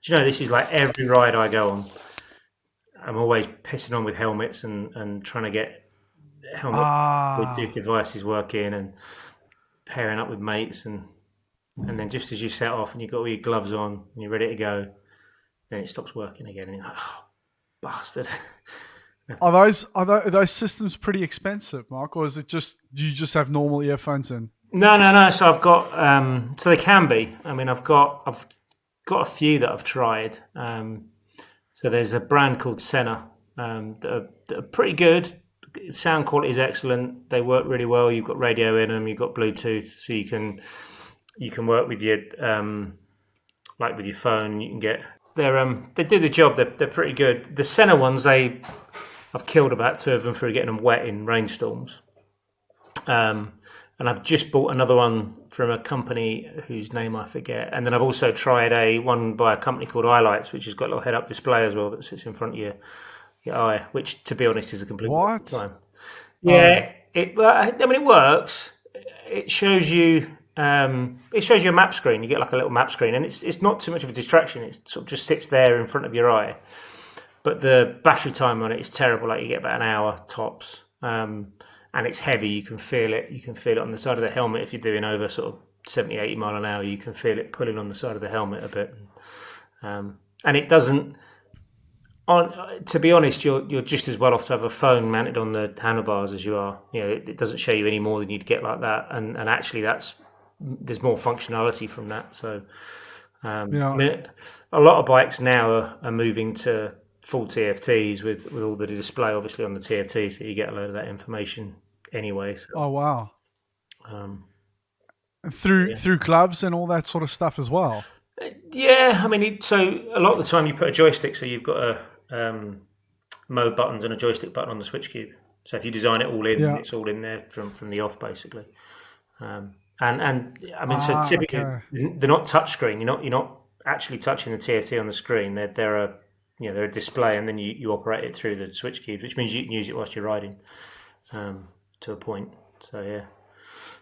Do you know, this is like every ride I go on. I'm always pissing on with helmets and trying to get helmet Bluetooth Ah, devices working and pairing up with mates and then just as you set off and you've got all your gloves on and you're ready to go, then it stops working again and you're like, oh, bastard. are those systems pretty expensive, Mark, or is it just you just have normal earphones in? No. So I've got so they can be. I mean, I've got a few that I've tried. So there's a brand called Senna that are pretty good. Sound quality is excellent. They work really well. You've got radio in them. You've got Bluetooth, so you can work with your like with your phone. You can get they do the job. They're pretty good. The Senna ones, I've killed about two of them through getting them wet in rainstorms. Um, and I've just bought another one from a company whose name I forget. And then I've also tried one by a company called iLights, which has got a little head-up display as well that sits in front of your eye, which, to be honest, is a complete waste of What? time. Oh, Yeah, I mean, it works. It shows you. It shows you a map screen. You get like a little map screen, and it's not too much of a distraction. It sort of just sits there in front of your eye. But the battery time on it is terrible. Like you get about an hour tops, and it's heavy. You can feel it. You can feel it on the side of the helmet if you're doing over sort of 70, 80 mile an hour. You can feel it pulling on the side of the helmet a bit, and it doesn't. To be honest, you're just as well off to have a phone mounted on the handlebars as you are. You know, it doesn't show you any more than you'd get like that, and actually there's more functionality from that. So, I yeah. mean, a lot of bikes now are moving to full TFTs with all the display obviously on the TFT, so you get a load of that information anyway. So, Oh, wow. um, And through yeah. through gloves and all that sort of stuff as well. Yeah, I mean, so a lot of the time you put a joystick, so you've got a mode buttons and a joystick button on the switch cube. So if you design it all in, Yeah. it's all in there from the off basically. And I mean, so Ah, typically okay. they're not touch screen. You're not actually touching the TFT on the screen. They're a display, and then you operate it through the switch cubes, which means you can use it whilst you're riding to a point. So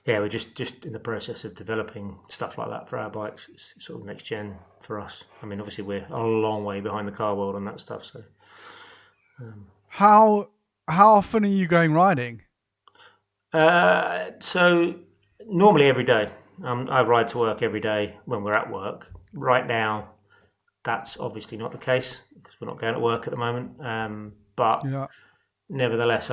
yeah, we're just in the process of developing stuff like that for our bikes. It's sort of next gen for us. I mean, obviously we're a long way behind the car world on that stuff. So How often are you going riding? so normally every day. I ride to work every day when we're at work. Right now, that's obviously not the case because we're not going to work at the moment. But Yeah. nevertheless,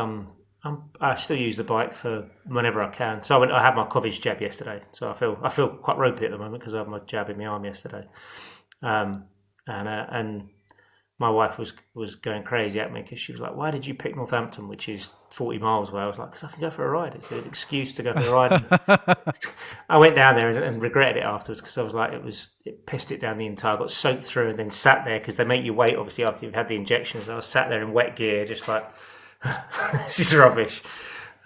I still use the bike for whenever I can. So I had my COVID jab yesterday, so I feel quite ropey at the moment because I had my jab in my arm yesterday. Um, and my wife was going crazy at me because she was like, "Why did you pick Northampton, which is 40 miles away?" I was like, "Because I can go for a ride. It's an excuse to go for a ride." I went down there and regretted it afterwards because I was like, it pissed it down the entire. I got soaked through and then sat there because they make you wait obviously after you've had the injections. I was sat there in wet gear, just like this is rubbish.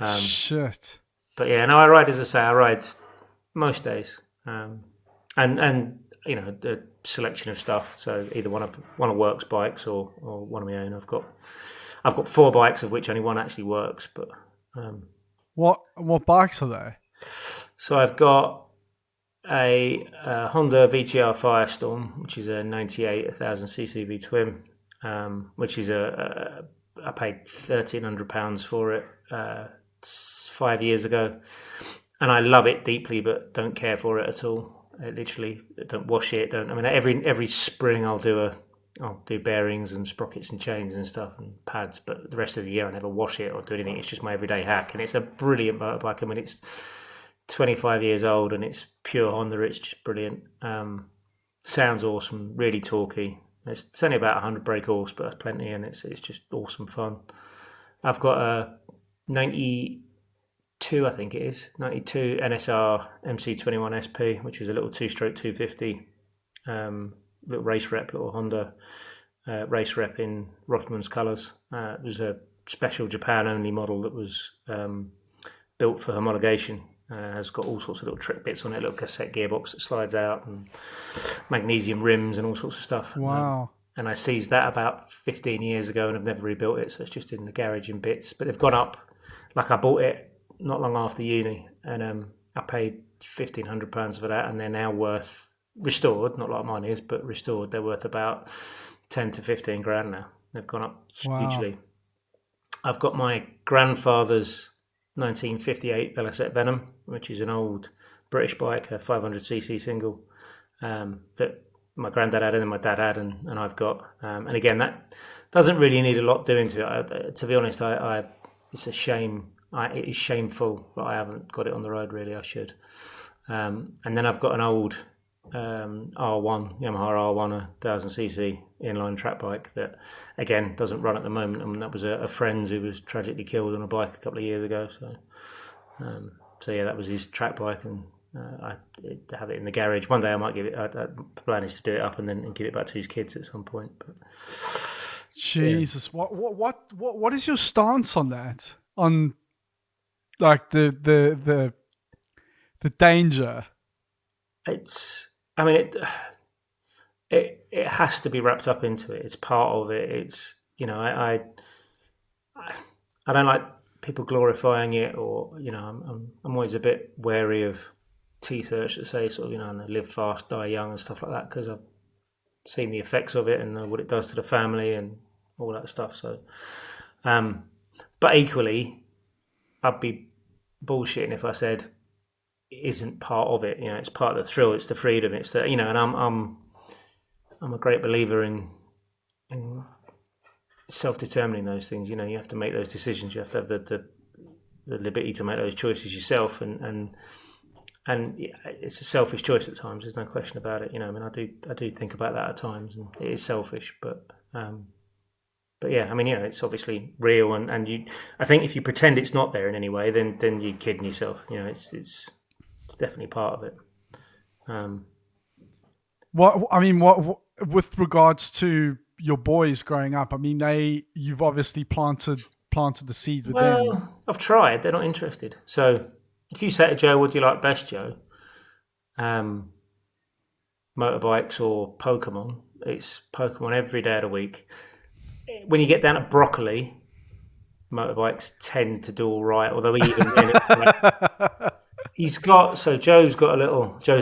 Um, Shit. but yeah, no, I ride as I say, I ride most days, and you know the selection of stuff. So either one of work's bikes or one of my own. I've got four bikes of which only one actually works, but um, What bikes are they? so I've got a Honda VTR Firestorm, which is a 98 1000cc V twin, which is I paid £1,300 for it 5 years ago, and I love it deeply, but don't care for it at all. I literally don't wash it. Don't. I mean, every spring I'll do bearings and sprockets and chains and stuff and pads, but the rest of the year I never wash it or do anything. It's just my everyday hack, and it's a brilliant motorbike. I mean, it's 25 years old and it's pure Honda. It's just brilliant. Sounds awesome, really torquey. It's only about 100 brake horse, but that's plenty, and it's just awesome fun. I've got a 92, I think it is 92 NSR MC21 SP, which is a little two-stroke 250, little race rep, little Honda race rep in Rothman's colours. It was a special Japan-only model that was built for homologation. Has got all sorts of little trick bits on it, a little cassette gearbox that slides out, and magnesium rims and all sorts of stuff. Wow. And I seized that about 15 years ago and I've never rebuilt it, so it's just in the garage in bits. But they've gone up. Like I bought it not long after uni, and I paid £1,500 for that, and they're now worth restored, not like mine is, but restored. They're worth about 10 to 15 grand now. They've gone up hugely. I've got my grandfather's 1958 Velocette Venom, which is an old British bike, a 500cc single, that my granddad had and then my dad had, and I've got. And again, that doesn't really need a lot doing to it. To be honest, it's a shame. It is shameful that I haven't got it on the road. Really, I should. And then I've got an old R1, Yamaha R1, 1000cc inline track bike that, again, doesn't run at the moment. And that was a friend who was tragically killed on a bike a couple of years ago. So yeah, that was his track bike, and I have it in the garage. One day I might give it. The plan is to do it up and then give it back to his kids at some point. But Jesus, yeah. What is your stance on that? On like the danger? It has to be wrapped up into it. It's part of it. It's, I don't like people glorifying it, or I'm always a bit wary of T-shirts that say sort of live fast, die young and stuff like that, because I've seen the effects of it and know what it does to the family and all that stuff. So, but equally, I'd be bullshitting if I said it isn't part of it. It's part of the thrill. It's the freedom. It's the and I'm a great believer in self-determining those things. You have to make those decisions. You have to have the liberty to make those choices yourself, and it's a selfish choice at times. There's no question about it. I do think about that at times, and it is selfish, but yeah, it's obviously real, and I think if you pretend it's not there in any way, then you're kidding yourself. It's definitely part of it. What with regards to your boys growing up? You've obviously planted the seed with them. Well, I've tried. They're not interested. So if you say to Joe, "What do you like best, Joe?" Motorbikes or Pokemon? It's Pokemon every day of the week. When you get down to broccoli, motorbikes tend to do all right. Although Joe's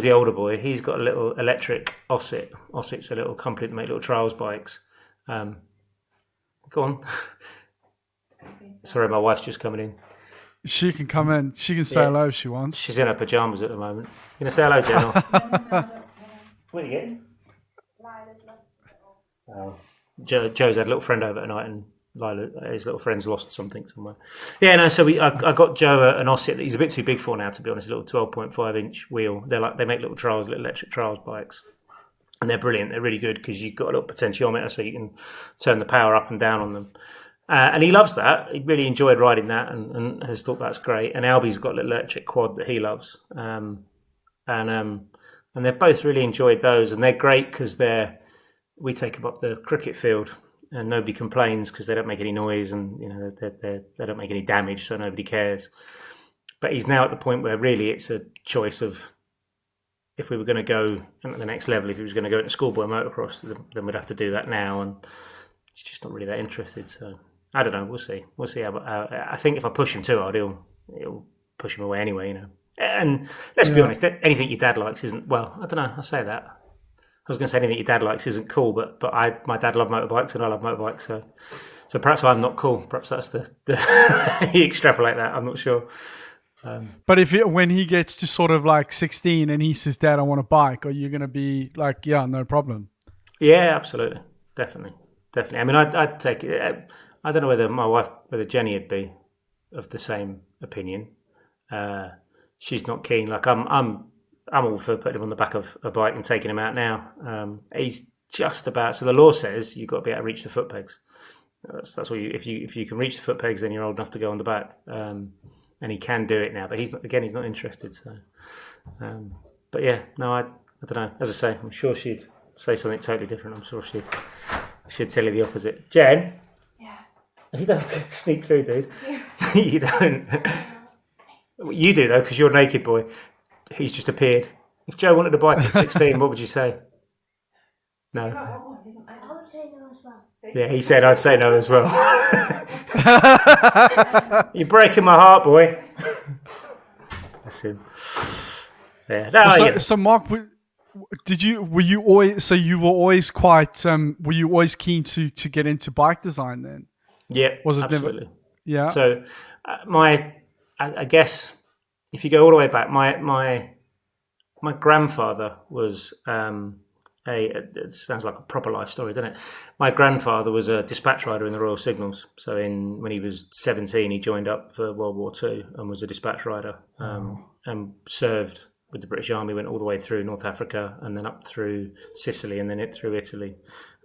the older boy. He's got a little electric Osset. Osset's a little company that make little trials bikes. Go on. Sorry, my wife's just coming in. She can come in. She can say hello if she wants. She's in her pajamas at the moment. You gonna say hello, Jen? What are you getting? Oh. Joe's had a little friend over tonight, and Lila, his little friend's lost something somewhere. Yeah, no. So I got Joe an Osset that he's a bit too big for now, to be honest. A little 12.5-inch wheel. They make little electric trials bikes, and they're brilliant. They're really good because you've got a little potentiometer, so you can turn the power up and down on them. And he loves that. He really enjoyed riding that, and has thought that's great. And Albie's got a little electric quad that he loves, and they've both really enjoyed those, and they're great because we take them up the cricket field, and nobody complains because they don't make any noise, and they don't make any damage, so nobody cares. But he's now at the point where really it's a choice of, if we were going to go at the next level, if he was going to go into schoolboy motocross, then we'd have to do that now, and he's just not really that interested. So I don't know. We'll see. I think if I push him too hard, it'll push him away anyway. And let's be honest, anything your dad likes isn't. Well, I don't know. I say that. I was going to say anything your dad likes isn't cool, but my dad loved motorbikes and I love motorbikes, so perhaps I'm not cool. Perhaps that's the you extrapolate that. I'm not sure. But when he gets to sort of like 16 and he says, "Dad, I want a bike," are you going to be like, "Yeah, no problem"? Yeah, absolutely, definitely. I'd take it. I don't know whether Jenny would be of the same opinion. She's not keen. Like I'm all for putting him on the back of a bike and taking him out now. He's just about. So the law says you've got to be able to reach the foot pegs. That's what if you can reach the foot pegs, then you're old enough to go on the back. And he can do it now, but he's not interested. So, but yeah, no, I don't know. As I say, I'm sure she'd say something totally different. I'm sure she'd tell you the opposite. Jen, yeah, you don't have to sneak through, dude. Yeah. You don't. You do though, because you're a naked boy. He's just appeared. If Joe wanted a bike at 16, what would you say? No. I would say no as well. Yeah, he said I'd say no as well. You're breaking my heart, boy. That's him. Yeah. No, so Mark, Were you always, so you were always quite, were you always keen to get into bike design then? Yeah, Was it absolutely. never? Yeah. So I guess if you go all the way back, my grandfather was it sounds like a proper life story, doesn't it? My grandfather was a dispatch rider in the Royal Signals. So when he was 17, he joined up for World War II and was a dispatch rider, and served with the British Army, went all the way through North Africa and then up through Sicily and then through Italy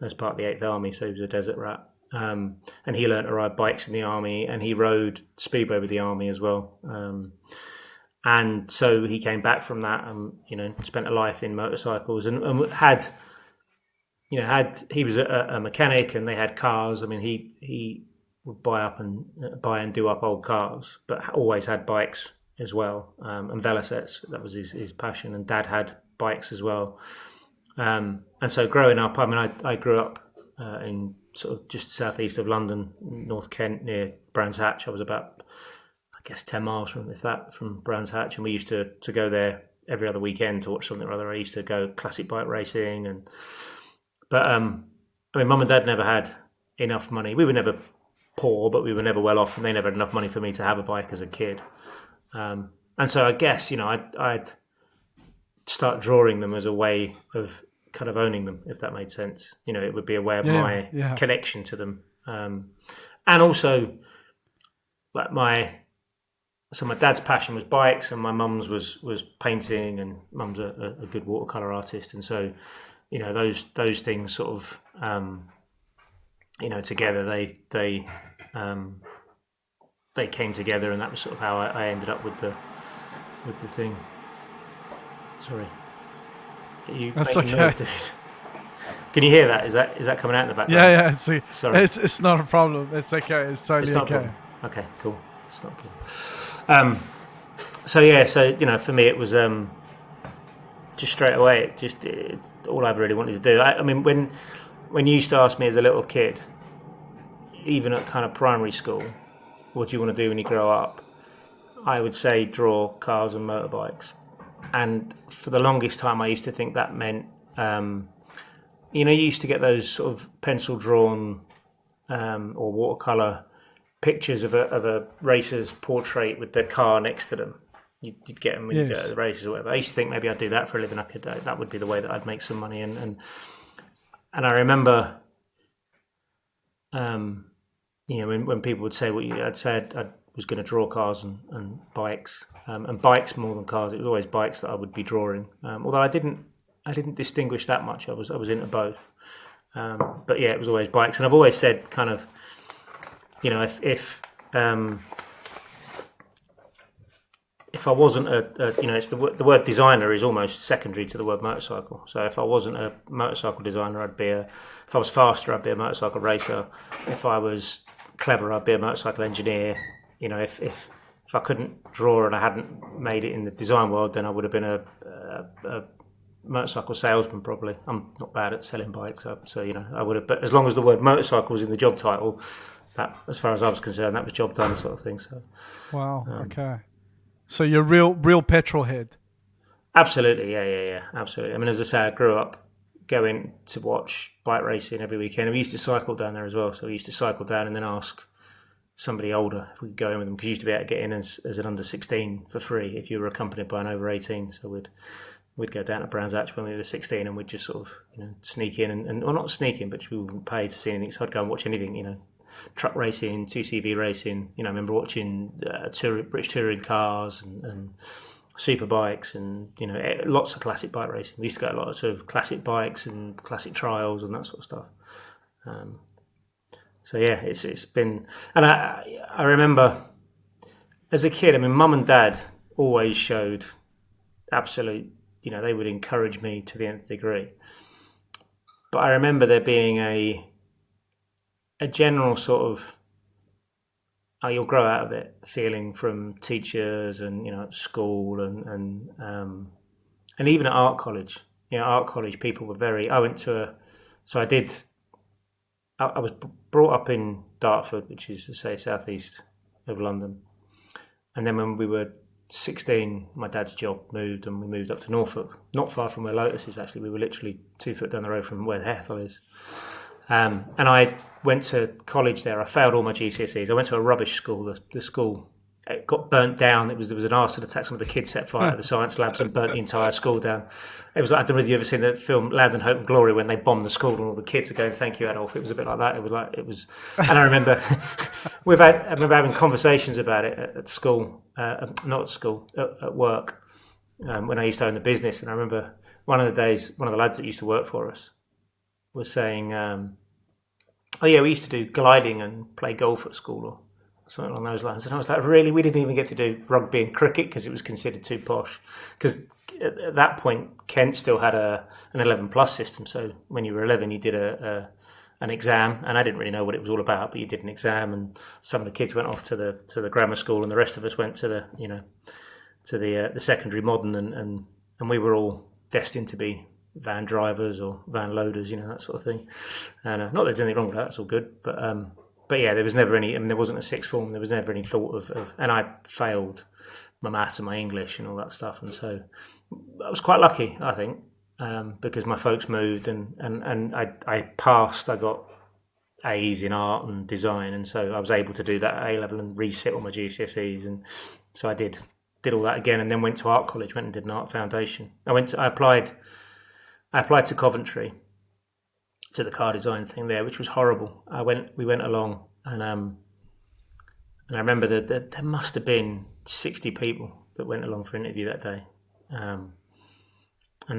as part of the 8th Army. So he was a desert rat. And he learned to ride bikes in the army, and he rode speedway with the army as well. And so he came back from that, and spent a life in motorcycles, and had he was a mechanic, and they had cars. I mean, he would buy and do up old cars, but always had bikes as well, and velosets. That was his passion. And Dad had bikes as well. And so growing up, I mean, I grew up in sort of just southeast of London, North Kent, near Brands Hatch. I was about, I guess, 10 miles from Brands Hatch, and we used to go there every other weekend to watch something or other. I used to go classic bike racing, but I mean, Mum and Dad never had enough money. We were never poor, but we were never well off, and they never had enough money for me to have a bike as a kid. And so I guess I'd start drawing them as a way of kind of owning them, if that made sense. It would be a way of my connection to them, and also like my dad's passion was bikes, and my mum's was painting, and mum's a good watercolor artist, and so those things sort of together they came together, and that was sort of how I ended up with the thing. Sorry. That's okay. Can you hear that? Is that coming out in the background? Yeah. Sorry. It's not a problem. It's okay. It's totally okay. Okay, cool. It's not a problem. So for me it was just straight away. All I really wanted to do. I mean, when you used to ask me as a little kid, even at kind of primary school, what do you want to do when you grow up? I would say draw cars and motorbikes. And for the longest time, I used to think that meant, you used to get those sort of pencil drawn or watercolor pictures of a racer's portrait with their car next to them. You'd get them when you go to the races or whatever. I used to think maybe I'd do that for a living. That would be the way that I'd make some money. And I remember, when people would say what I'd said, I was going to draw cars and bikes. And bikes more than cars. It was always bikes that I would be drawing. Although I didn't distinguish that much. I was into both. But yeah, it was always bikes. And I've always said, kind of, if I wasn't it's the word designer is almost secondary to the word motorcycle. So if I wasn't a motorcycle designer, if I was faster, I'd be a motorcycle racer. If I was clever, I'd be a motorcycle engineer. If I couldn't draw and I hadn't made it in the design world, then I would have been a motorcycle salesman probably. I'm not bad at selling bikes, so I would have. But as long as the word motorcycle was in the job title, that, as far as I was concerned, that was job done, sort of thing. So. Wow. Okay. So you're real petrol head. Absolutely, yeah, absolutely. I mean, as I say, I grew up going to watch bike racing every weekend. We used to cycle down there as well, so we used to cycle down and then ask somebody older if we could go in with them, because you used to be able to get in as an under 16 for free if you were accompanied by an over 18. So we'd go down to Brands Hatch when we were 16, and we'd just sort of sneak in and well, not sneak in, but we wouldn't pay to see anything. So I'd go and watch anything, truck racing, 2CV racing. I remember watching British touring cars and super bikes, and lots of classic bike racing. We used to go to a lot of sort of classic bikes and classic trials and that sort of stuff. So yeah, it's been, and I remember as a kid, I mean, Mum and Dad always showed absolute, they would encourage me to the nth degree. But I remember there being a general sort of, you'll grow out of it feeling from teachers and school and even at art college. Art college people were very. I was brought up in Dartford, which is, to say, southeast of London. And then when we were 16, my dad's job moved, and we moved up to Norfolk, not far from where Lotus is. Actually, we were literally 2 foot down the road from where Ethel is. And I went to college there. I failed all my GCSEs. I went to a rubbish school. The school, it got burnt down. There was an arson attack. Some of the kids set fire to the science labs and burnt the entire school down. It was like, I don't know if you ever seen the film Land and Hope and Glory when they bombed the school and all the kids are going, "Thank you, Adolf." It was a bit like that. And I remember I remember having conversations about it at school, not at school, at work, when I used to own the business. And I remember one of the days, one of the lads that used to work for us was saying, "Oh yeah, we used to do gliding and play golf at school," or something along those lines. And I was like, "Really? We didn't even get to do rugby and cricket because it was considered too posh." Because at that point, Kent still had an 11 plus system. So when you were 11, you did an exam, and I didn't really know what it was all about, but you did an exam, and some of the kids went off to the grammar school, and the rest of us went to the secondary modern, and we were all destined to be van drivers or van loaders, that sort of thing. And not that there's anything wrong with that; it's all good. But yeah, there was never any. I mean, there wasn't a sixth form. There was never any thought of. And I failed my maths and my English and all that stuff, and so I was quite lucky, I think, because my folks moved, and I passed. I got A's in art and design, and so I was able to do that at A level and resit all my GCSEs, and so I did all that again, and then went to art college, went and did an art foundation. I applied to Coventry to the car design thing there, which was horrible. We went along, and I remember that there must have been 60 people that went along for an interview that day. And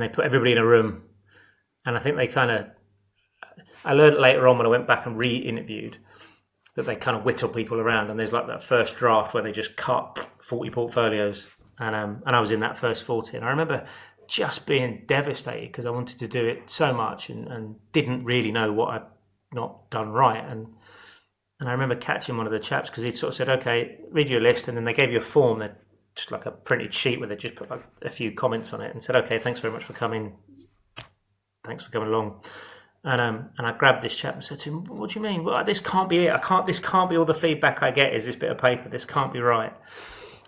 they put everybody in a room, and I think I learned later on when I went back and re-interviewed that they kind of whittle people around, and there's like that first draft where they just cut 40 portfolios, and I was in that first 40, and I remember just being devastated because I wanted to do it so much and didn't really know what I'd not done right, and I remember catching one of the chaps because he'd sort of said, "Okay, read your list," and then they gave you a form that just like a printed sheet where they just put like a few comments on it and said, "Okay, thanks very much for coming. Thanks for coming along." And I grabbed this chap and said to him, "What do you mean? Well, this can't be it. This can't be all the feedback I get is this bit of paper. This can't be right."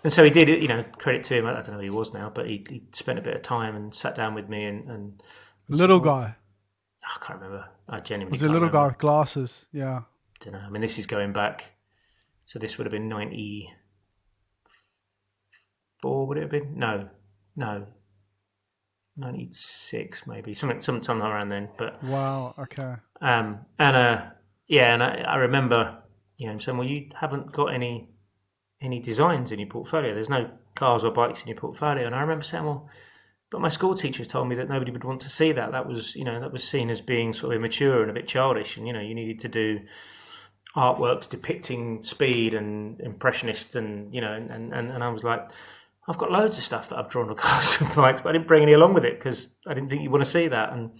And so he did it, credit to him. I don't know who he was now, but he spent a bit of time and sat down with me and little guy. I can't remember. I genuinely was a little guy with glasses. Yeah. Don't know. I mean, this is going back. So this would have been 94, would it have been? No. 96 maybe. Sometime around then. But wow, okay. And I remember, saying, "Well, you haven't got any designs in your portfolio. There's no cars or bikes in your portfolio." And I remember saying, "Well, but my school teachers told me that nobody would want to see that. That was, that was seen as being sort of immature and a bit childish. And, you needed to do artworks depicting speed and impressionist and, and I was like, I've got loads of stuff that I've drawn on cars and bikes, but I didn't bring any along with it because I didn't think you want to see that." And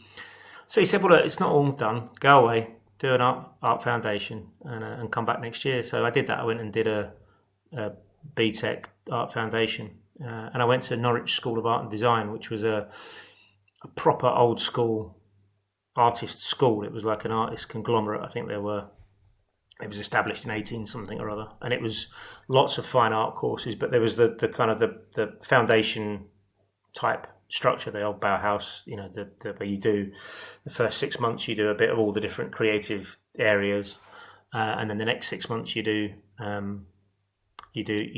so he said, "Well, look, it's not all done. Go away, do an art foundation and come back next year." So I did that. I went and did a BTEC art foundation. And I went to Norwich School of Art and Design, which was a proper old school artist school. It was like an artist conglomerate. I think it was established in 18 something or other, and it was lots of fine art courses. But there was the kind of the foundation type structure, the old Bauhaus. Where you do the first 6 months, you do a bit of all the different creative areas, and then the next 6 months you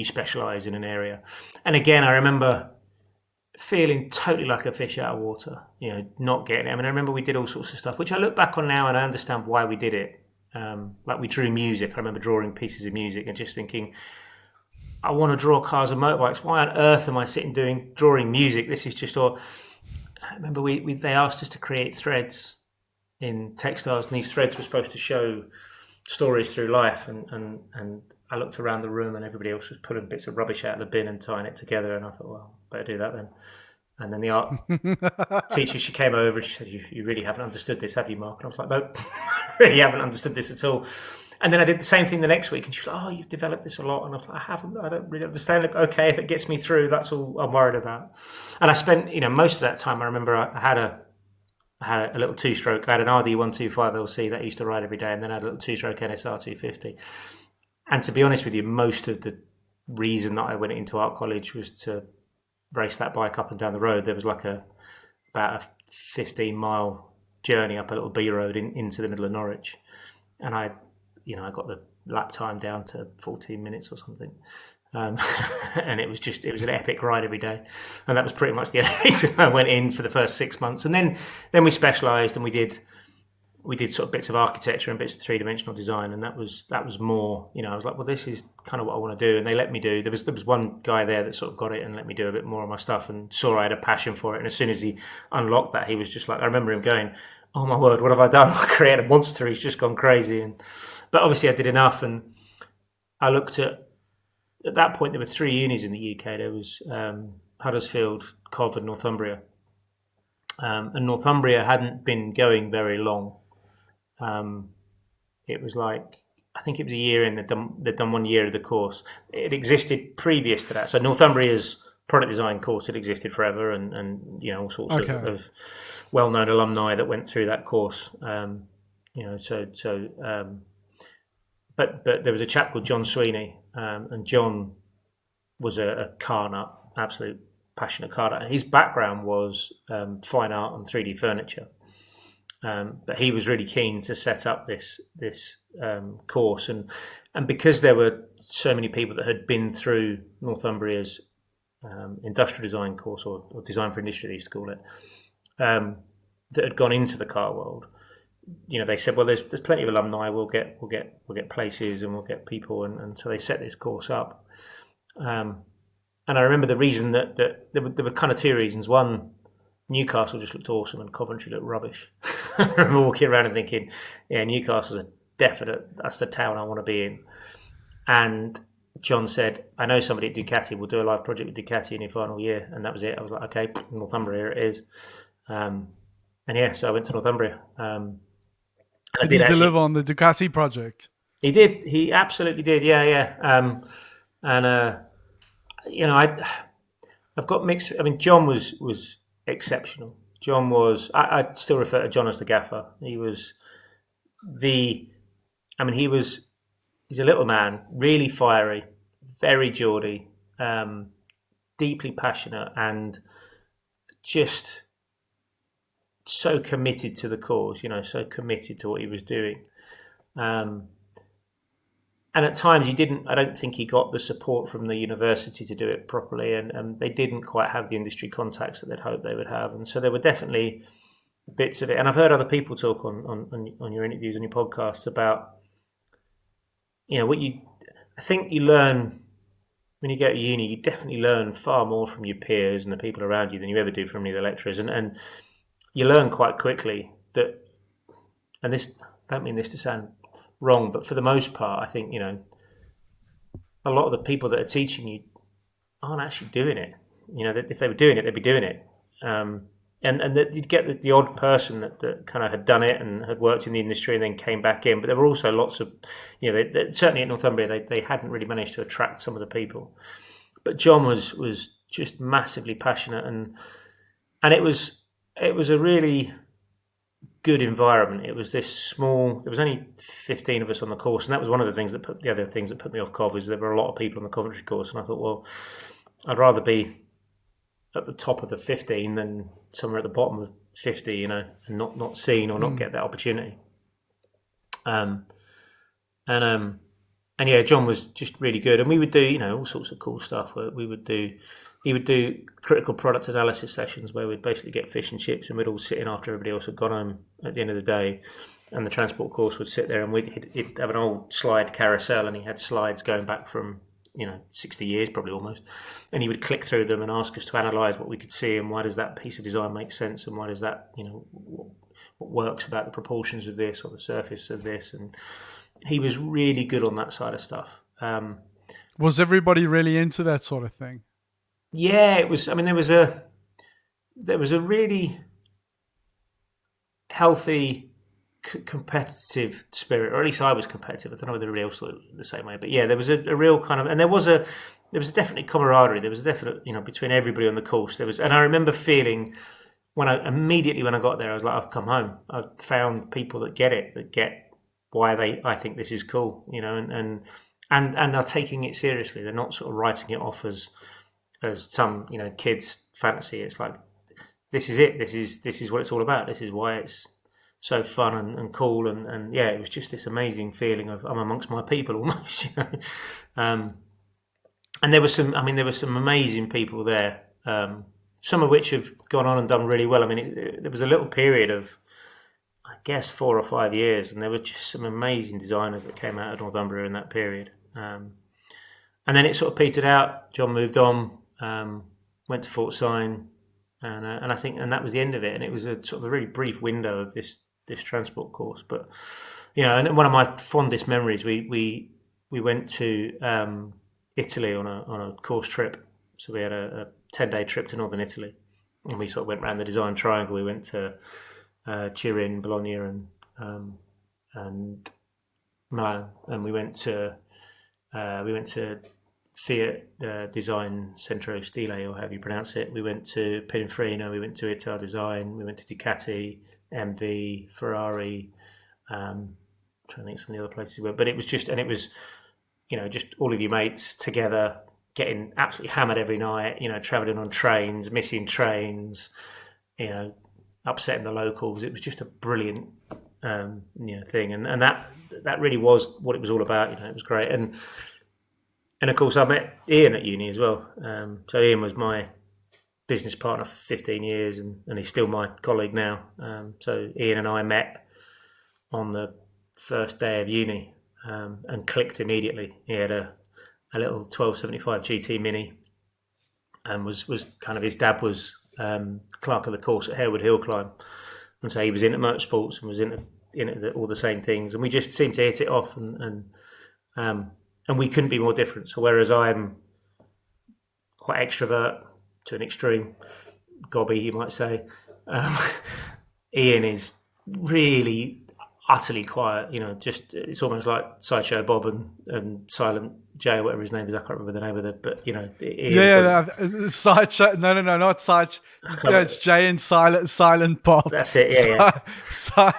specialize in an area. And again, I remember feeling totally like a fish out of water, not getting it. I mean, I remember we did all sorts of stuff, which I look back on now and I understand why we did it. Like we drew music. I remember drawing pieces of music and just thinking, I want to draw cars and motorbikes. Why on earth am I drawing music? This is just all. I remember they asked us to create threads in textiles, and these threads were supposed to show stories through life, and I looked around the room and everybody else was pulling bits of rubbish out of the bin and tying it together, and I thought, well, better do that then. And then the art teacher, she came over and she said, you really haven't understood this, have you, Mark? And I was like, nope, I really haven't understood this at all. And then I did the same thing the next week, and she was like, oh, you've developed this a lot. And I was like, I don't really understand it. Okay, if it gets me through, that's all I'm worried about. And I spent, most of that time, I remember I had a little two-stroke. I had an RD125 LC that I used to ride every day, and then I had a little two-stroke NSR 250. And to be honest with you, most of the reason that I went into art college was to race that bike up and down the road. There was like about a 15-mile journey up a little B road into the middle of Norwich, and I got the lap time down to 14 minutes or something. And it was an epic ride every day, and that was pretty much the only reason I went in for the first 6 months. And then we specialised, and we did sort of bits of architecture and bits of three-dimensional design, and that was more, I was like, well, this is kind of what I want to do, and they let me do. There was one guy there that sort of got it and let me do a bit more of my stuff, and saw I had a passion for it. And as soon as he unlocked that, he was just like, I remember him going, "Oh my word, what have I done? I created a monster. He's just gone crazy." But obviously I did enough, and I looked at that point there were 3 unis in the UK. There was Huddersfield, Cov, and Northumbria. And Northumbria hadn't been going very long. It was like, I think it was a year in, they'd done 1 year of the course. It existed previous to that. So Northumbria's product design course had existed forever, and all sorts of well-known alumni that went through that course. But there was a chap called John Sweeney, and John was a car nut, absolute passionate car nut. His background was fine art and 3D furniture, but he was really keen to set up this course, and because there were so many people that had been through Northumbria's industrial design course, or design for industry they used to call it, that had gone into the car world. They said, well, there's plenty of alumni. We'll get places, and we'll get people, and so they set this course up. And I remember the reason that there were kind of 2 reasons. One, Newcastle just looked awesome, and Coventry looked rubbish. I remember walking around and thinking, yeah, Newcastle's a definite. That's the town I want to be in. And John said, I know somebody at Ducati. We'll do a live project with Ducati in your final year, and that was it. I was like, okay, Northumbria, here it is. So I went to Northumbria. Did he deliver on the Ducati project? He did. He absolutely did. Yeah. I've got mixed. I mean, John was exceptional. John was. I still refer to John as the gaffer. He's a little man, really fiery, very Geordie, deeply passionate, and just so committed to the cause, so committed to what he was doing. And at times I don't think he got the support from the university to do it properly, and they didn't quite have the industry contacts that they'd hoped they would have. And so there were definitely bits of it. And I've heard other people talk on your interviews, on your podcasts, about, I think you learn when you go to uni, you definitely learn far more from your peers and the people around you than you ever do from any of the lecturers. And you learn quite quickly that, and this, I don't mean this to sound wrong, but for the most part, I think, a lot of the people that are teaching you aren't actually doing it. That if they were doing it, they'd be doing it. And that you'd get the odd person that kind of had done it and had worked in the industry and then came back in. But there were also lots of, certainly at Northumbria, they hadn't really managed to attract some of the people. But John was just massively passionate, and it was a really good environment. It was this small. There was only 15 of us on the course, and that was one of the things that put me off Cov, is there were a lot of people on the Coventry course, and I thought, well, I'd rather be at the top of the 15 than somewhere at the bottom of 50, and not seen or not get that opportunity. And John was just really good, and we would do all sorts of cool stuff. Where he would do critical product analysis sessions where we'd basically get fish and chips, and we'd all sit in after everybody else had gone home at the end of the day, and the transport course would sit there, and he'd have an old slide carousel, and he had slides going back from 60 years probably almost, and he would click through them and ask us to analyse what we could see, and why does that piece of design make sense, and why does that what works about the proportions of this or the surface of this. And he was really good on that side of stuff. Was everybody really into that sort of thing? Yeah, it was. I mean, there was a really healthy competitive spirit, or at least I was competitive. I don't know whether everybody else thought it the same way, but yeah, there was a real kind of, and there was definitely camaraderie. There was a definite, between everybody on the course. And I remember feeling when I got there, I was like, I've come home. I've found people that get it, that get why I think this is cool, and and are taking it seriously. They're not sort of writing it off as some kids' fantasy. It's like, this is it. This is what it's all about. This is why it's so fun and cool. And yeah, it was just this amazing feeling of I'm amongst my people almost. And there were some amazing people there. Some of which have gone on and done really well. I mean, there was a little period of, I guess, 4 or 5 years, and there were just some amazing designers that came out of Northumbria in that period. And then it sort of petered out. John moved on, went to Fort Sign, and I think that was the end of it. And it was a sort of a really brief window of this transport course. But and one of my fondest memories, we went to Italy on a course trip. So we had a 10-day trip to northern Italy, and we sort of went around the design triangle. We went to Turin, Bologna, and Milan, and we went to Fiat Design Centro Stile, or however you pronounce it. We went to Pininfarina, we went to Ital Design, we went to Ducati, MV, Ferrari. I'm trying to think some of the other places we went, but it was just all of your mates together, getting absolutely hammered every night, travelling on trains, missing trains, upsetting the locals. It was just a brilliant thing, and that really was what it was all about. It was great, and of course I met Ian at uni as well. So Ian was my business partner for 15 years, and he's still my colleague now. So Ian and I met on the first day of uni and clicked immediately. He had a little 1275 GT Mini, and was kind of, his dad was clerk of the course at Harewood Hill Climb, and so he was into motorsports and was into all the same things, and we just seemed to hit it off, and we couldn't be more different. So whereas I'm quite extrovert to an extreme, gobby you might say, Ian is really utterly quiet, just, it's almost like Sideshow Bob and Silent J, whatever his name is. I can't remember the name of it, but Sideshow. No, not Sideshow. Yeah, it's Jay and Silent Bob. That's it. Yeah. So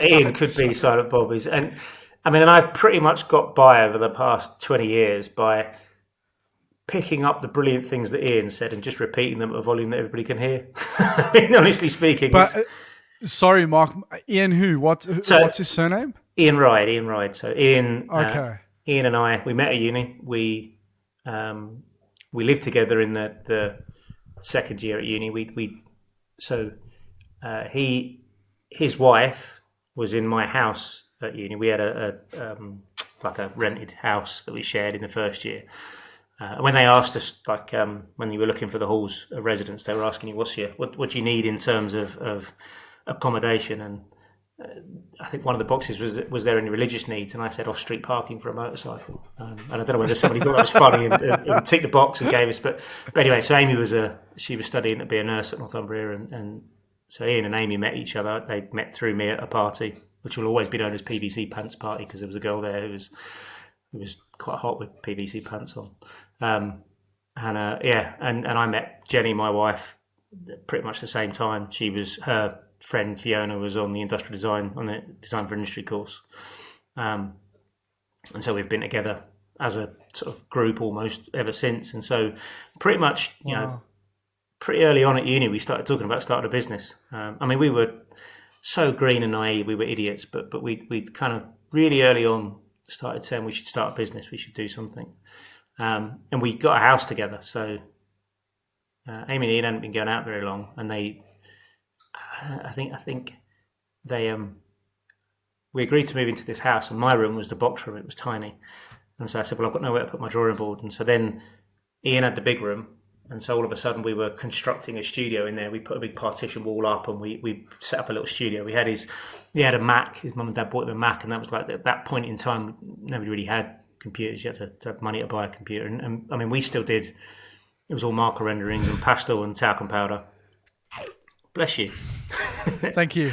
Ian could be Silent Bob. And I've pretty much got by over the past 20 years by picking up the brilliant things that Ian said and just repeating them at a volume that everybody can hear. Honestly speaking, sorry, Mark. Ian who? What's his surname? Ian Wride. So Ian. Okay. Ian and I, we met at uni. We lived together in the second year at uni. His wife was in my house at uni. We had a rented house that we shared in the first year. When they asked us, when you were looking for the halls of residence, they were asking you, what do you need in terms of accommodation? And I think one of the boxes was there any religious needs, and I said off-street parking for a motorcycle. And I don't know whether somebody thought that was funny and ticked the box and gave us. But anyway, so Amy was studying to be a nurse at Northumbria, and so Ian and Amy met each other. They met through me at a party, which will always be known as PVC Pants Party, because there was a girl there who was quite hot with PVC pants on. And I met Jenny, my wife, pretty much the same time. Her friend Fiona was on the industrial design, on the design for industry course, and so we've been together as a sort of group almost ever since. And so pretty much pretty early on at uni we started talking about starting a business. We were so green and naive, we were idiots, but we kind of really early on started saying we should start a business, we should do something, and we got a house together. So Amy and Ian hadn't been going out very long, and I think they we agreed to move into this house, and my room was the box room. It was tiny, and so I said, well, I've got nowhere to put my drawing board. And so then Ian had the big room, and so all of a sudden we were constructing a studio in there. We put a big partition wall up, and we set up a little studio. He had a Mac. His mum and dad bought him a Mac, and that was like, at that point in time, nobody really had computers. You had to have money to buy a computer, and we still did. It was all marker renderings and pastel and talcum powder. Bless you. Thank you.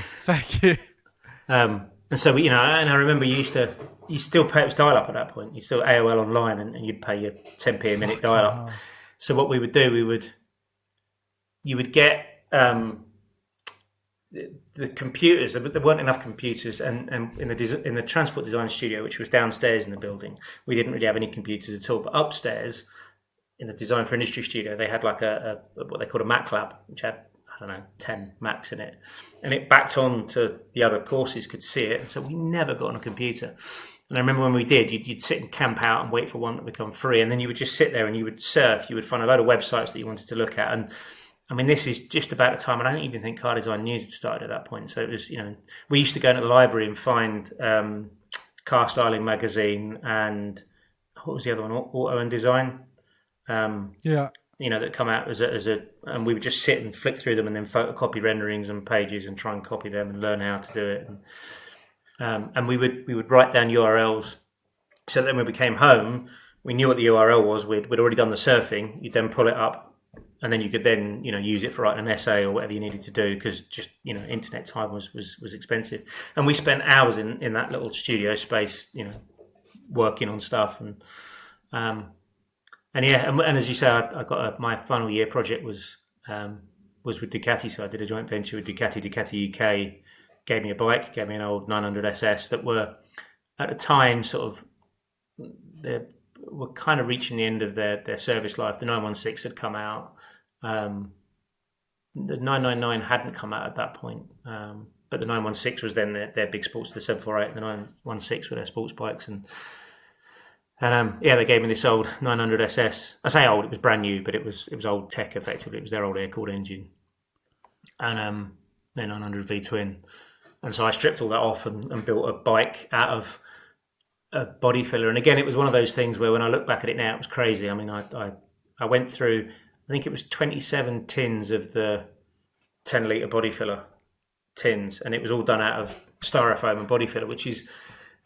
And so and I remember you still pay, it was dial-up at that point. You still AOL online, and you'd pay your 10p a minute dial-up. So what we would do, you would get the computers, there weren't enough computers, and in the transport design studio, which was downstairs in the building, we didn't really have any computers at all. But upstairs, in the design for industry studio, they had like a what they called a Mac lab, which had, I don't know, 10 Macs in it, and it backed on to the other courses could see it. And so we never got on a computer. And I remember when we did, you'd sit and camp out and wait for one to become free, and then you would just sit there and you would surf. You would find a load of websites that you wanted to look at, and I mean, this is just about the time, and I don't even think Car Design News had started at that point. So it was, we used to go into the library and find Car Styling magazine and what was the other one? Auto and Design. That come out as a, and we would just sit and flick through them and then photocopy renderings and pages and try and copy them and learn how to do it. And we would write down URLs, so that when we came home, we knew what the URL was. We'd already done the surfing. You'd then pull it up, and then you could then use it for writing an essay or whatever you needed to do, because just internet time was expensive. And we spent hours in that little studio space, working on stuff. And as you say, I got my final year project was with Ducati. So I did a joint venture with Ducati UK gave me a bike, gave me an old 900 SS that were at the time were kind of reaching the end of their service life. The 916 had come out. The 999 hadn't come out at that point, but the 916 was then their big sports. The 748 and the 916 were their sports bikes, and they gave me this old 900 SS. I say old; it was brand new, but it was old tech effectively. It was their old air-cooled engine, and their 900 V twin. And so I stripped all that off and built a bike out of a body filler. And again, it was one of those things where when I look back at it now, it was crazy. I mean, I went through, I think it was 27 tins of the 10-litre body filler tins, and it was all done out of styrofoam and body filler, which is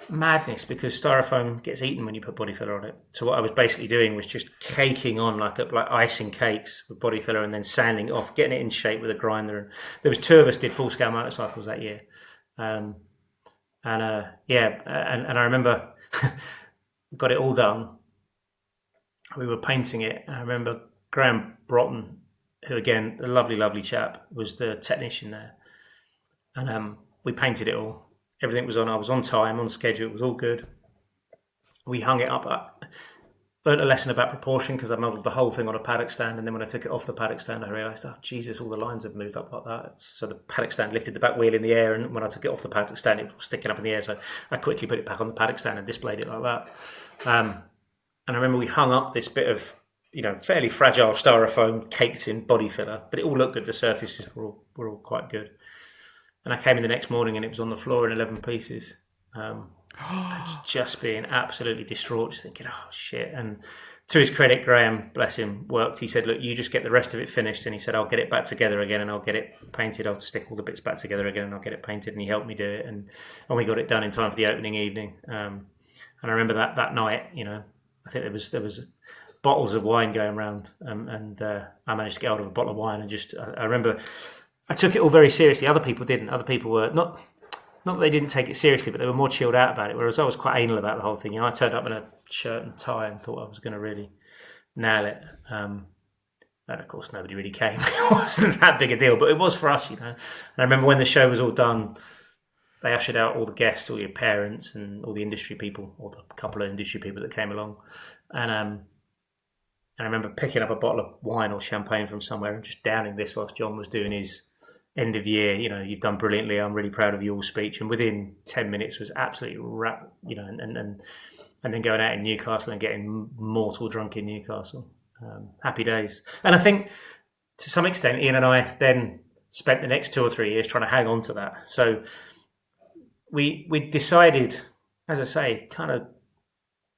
madness because styrofoam gets eaten when you put body filler on it. So what I was basically doing was just caking on like icing cakes with body filler and then sanding it off, getting it in shape with a grinder. And there was 2 of us did full-scale motorcycles that year. And I remember got it all done. We were painting it. I remember Graham Broughton, who again, a lovely, lovely chap, was the technician there. And we painted it all. Everything was on. I was on time, on schedule. It was all good. We hung it up. I learned a lesson about proportion because I modelled the whole thing on a paddock stand, and then when I took it off the paddock stand, I realised, oh Jesus, all the lines have moved up like that. So the paddock stand lifted the back wheel in the air, and when I took it off the paddock stand, it was sticking up in the air. So I quickly put it back on the paddock stand and displayed it like that. And I remember we hung up this bit of, fairly fragile styrofoam caked in body filler, but it all looked good. The surfaces were all quite good. And I came in the next morning and it was on the floor in 11 pieces. Just being absolutely distraught, just thinking, oh shit. And to his credit, Graham, bless him, worked. He said, look, you just get the rest of it finished. And he said, I'll get it back together again and I'll get it painted. I'll stick all the bits back together again and I'll get it painted. And he helped me do it. And we got it done in time for the opening evening. And I remember that night, I think there was bottles of wine going around. And I managed to get hold of a bottle of wine and I remember I took it all very seriously. Other people didn't. Other people were not that they didn't take it seriously, but they were more chilled out about it, whereas I was quite anal about the whole thing. I turned up in a shirt and tie and thought I was going to really nail it. And of course, nobody really came. It wasn't that big a deal, but it was for us, And I remember when the show was all done, they ushered out all the guests, all your parents and all the industry people, or the couple of industry people that came along. And I remember picking up a bottle of wine or champagne from somewhere and just downing this whilst John was doing his end of year, you've done brilliantly, I'm really proud of you all speech. And within 10 minutes was absolutely and then going out in Newcastle and getting mortal drunk in Newcastle. Happy days. And I think to some extent, Ian and I then spent the next 2 or 3 years trying to hang on to that. So we decided, as I say, kind of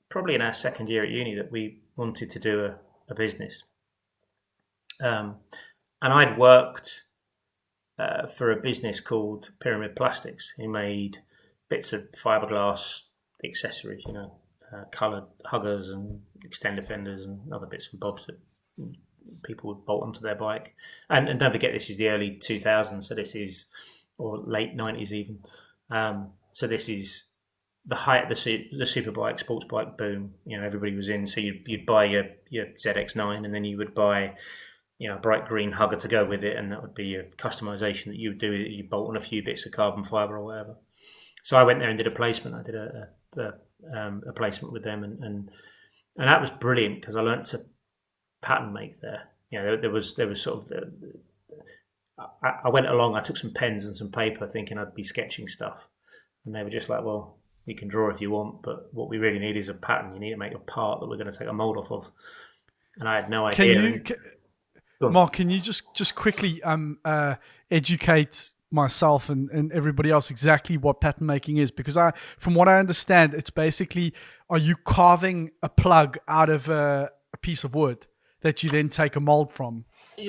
probably in our second year at uni, that we wanted to do a business. And I'd worked for a business called Pyramid Plastics, who made bits of fiberglass accessories, coloured huggers and extender fenders and other bits and bobs that people would bolt onto their bike. And don't forget, this is the early 2000s, so this is, or late 90s even. So this is the height of the superbike, sports bike boom. Everybody was in. So you'd buy your ZX9, and then you would buy a bright green hugger to go with it, and that would be a customization that you would do. You bolt on a few bits of carbon fiber or whatever. So I went there and did a placement. I did a placement with them, and that was brilliant because I learnt to pattern make there. There was sort of I went along. I took some pens and some paper, thinking I'd be sketching stuff, and they were just like, "Well, you can draw if you want, but what we really need is a pattern. You need to make a part that we're going to take a mold off of." And I had no idea. Mark, can you just quickly educate myself and everybody else exactly what pattern making is? Because from what I understand, it's basically, are you carving a plug out of a piece of wood that you then take a mold from?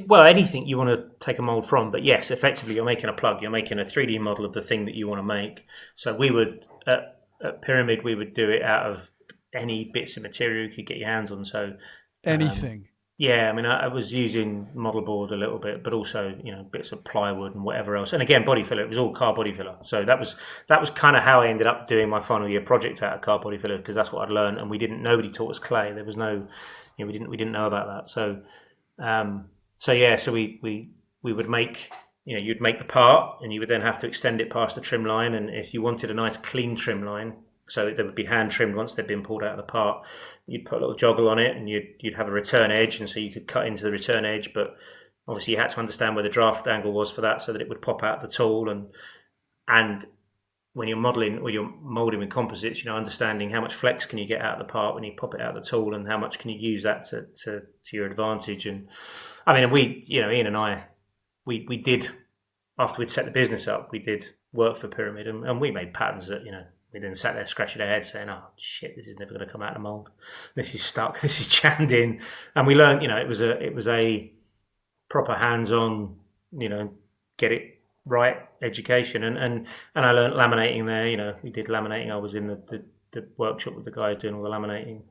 Well, anything you want to take a mold from, but yes, effectively you're making a plug. You're making a 3D model of the thing that you want to make. So we would at Pyramid, we would do it out of any bits of material you could get your hands on. So anything. Yeah, I mean, I was using model board a little bit, but also bits of plywood and whatever else. And again, body filler. It was all car body filler. So that was kind of how I ended up doing my final year project out of car body filler, because that's what I'd learned. And nobody taught us clay. There was no, we didn't know about that. So so we would make, you'd make the part, and you would then have to extend it past the trim line. And if you wanted a nice clean trim line, so they would be hand trimmed once they'd been pulled out of the part, you'd put a little joggle on it, and you'd have a return edge, and so you could cut into the return edge. But obviously you had to understand where the draft angle was for that, so that it would pop out of the tool. And when you're modelling or you're moulding with composites, understanding how much flex can you get out of the part when you pop it out of the tool, and how much can you use that to your advantage. And I mean, Ian and I, we did, after we'd set the business up, we did work for Pyramid, and we made patterns that we then sat there scratching our heads saying, "Oh shit, this is never going to come out of the mold. This is stuck. This is jammed in." And we learned, it was a proper hands-on, get it right education. And I learned laminating there. We did laminating. I was in the workshop with the guys doing all the laminating.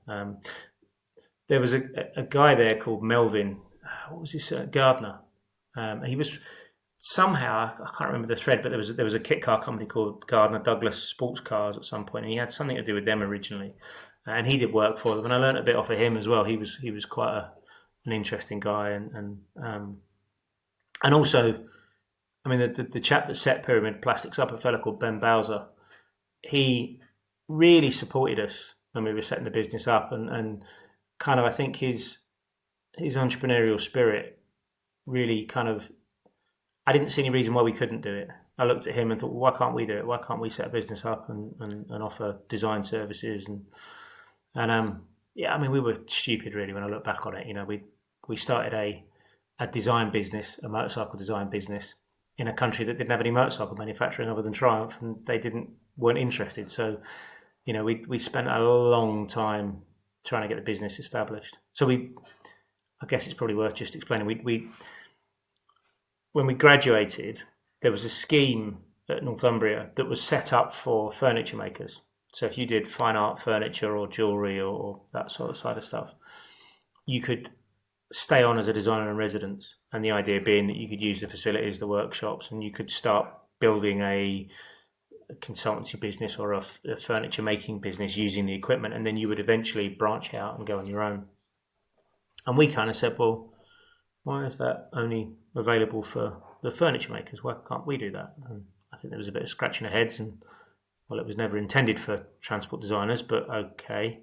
There was a guy there called Melvin. What was his Gardner? He was. Somehow, I can't remember the thread, but there was a kit car company called Gardner Douglas Sports Cars at some point, and he had something to do with them originally, and he did work for them, and I learned a bit off of him as well. He was quite an interesting guy, and also, I mean, the chap that set Pyramid Plastics up, a fellow called Ben Bowser, he really supported us when we were setting the business up, and kind of, I think his entrepreneurial spirit really kind of, I didn't see any reason why we couldn't do it. I looked at him and thought, well, why can't we do it? Why can't we set a business up and offer design services? And I mean, we were stupid really when I look back on it. We started a design business, a motorcycle design business, in a country that didn't have any motorcycle manufacturing other than Triumph, and they weren't interested. So, we spent a long time trying to get the business established. So I guess it's probably worth just explaining. When we graduated, there was a scheme at Northumbria that was set up for furniture makers. So if you did fine art furniture or jewellery or that sort of side of stuff, you could stay on as a designer in residence. And the idea being that you could use the facilities, the workshops, and you could start building a consultancy business or a furniture making business using the equipment. And then you would eventually branch out and go on your own. And we kind of said, well, why is that only available for the furniture makers? Why can't we do that? And I think there was a bit of scratching our heads, and well, it was never intended for transport designers, but okay.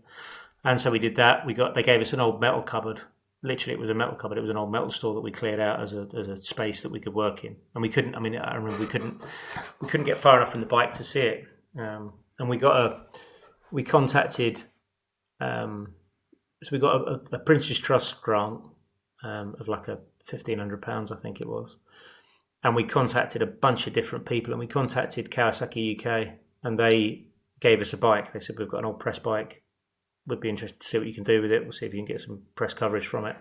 And so we did that. They gave us an old metal cupboard. Literally, it was a metal cupboard. It was an old metal store that we cleared out as a space that we could work in. And we couldn't. I mean, I remember we couldn't get far enough from the bike to see it. And we contacted. So we got a Prince's Trust grant of like £1,500, I think it was, and we contacted a bunch of different people, and we contacted Kawasaki UK, and they gave us a bike. They said, we've got an old press bike, would be interested to see what you can do with it. We'll see if you can get some press coverage from it.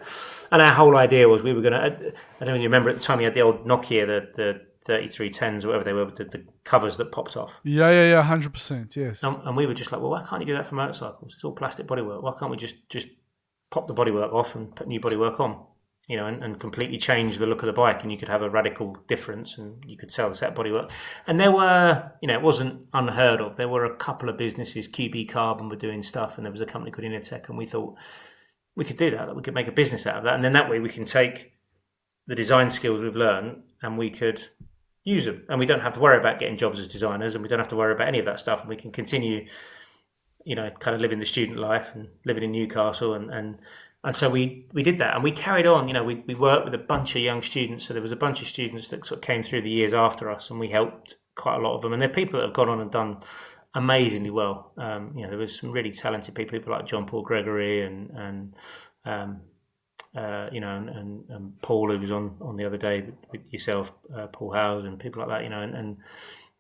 And our whole idea was we were going to, I don't know if you remember at the time, you had the old Nokia, the 3310s or whatever they were, with the covers that popped off. Yeah, 100%, yes. And we were just like, well, why can't you do that for motorcycles? It's all plastic bodywork. Why can't we just pop the bodywork off and put new bodywork on? And completely change the look of the bike, and you could have a radical difference, and you could sell the set bodywork. And there were, it wasn't unheard of. There were a couple of businesses, QB Carbon were doing stuff, and there was a company called Initech, and we thought we could do that we could make a business out of that. And then that way we can take the design skills we've learned, and we could use them, and we don't have to worry about getting jobs as designers, and we don't have to worry about any of that stuff, and we can continue, kind of living the student life and living in Newcastle, and so we did that, and we carried on. We worked with a bunch of young students, so there was a bunch of students that sort of came through the years after us, and we helped quite a lot of them, and they're people that have gone on and done amazingly well. There was some really talented people like John Paul Gregory and Paul, who was on the other day with yourself, Paul Howes, and people like that, and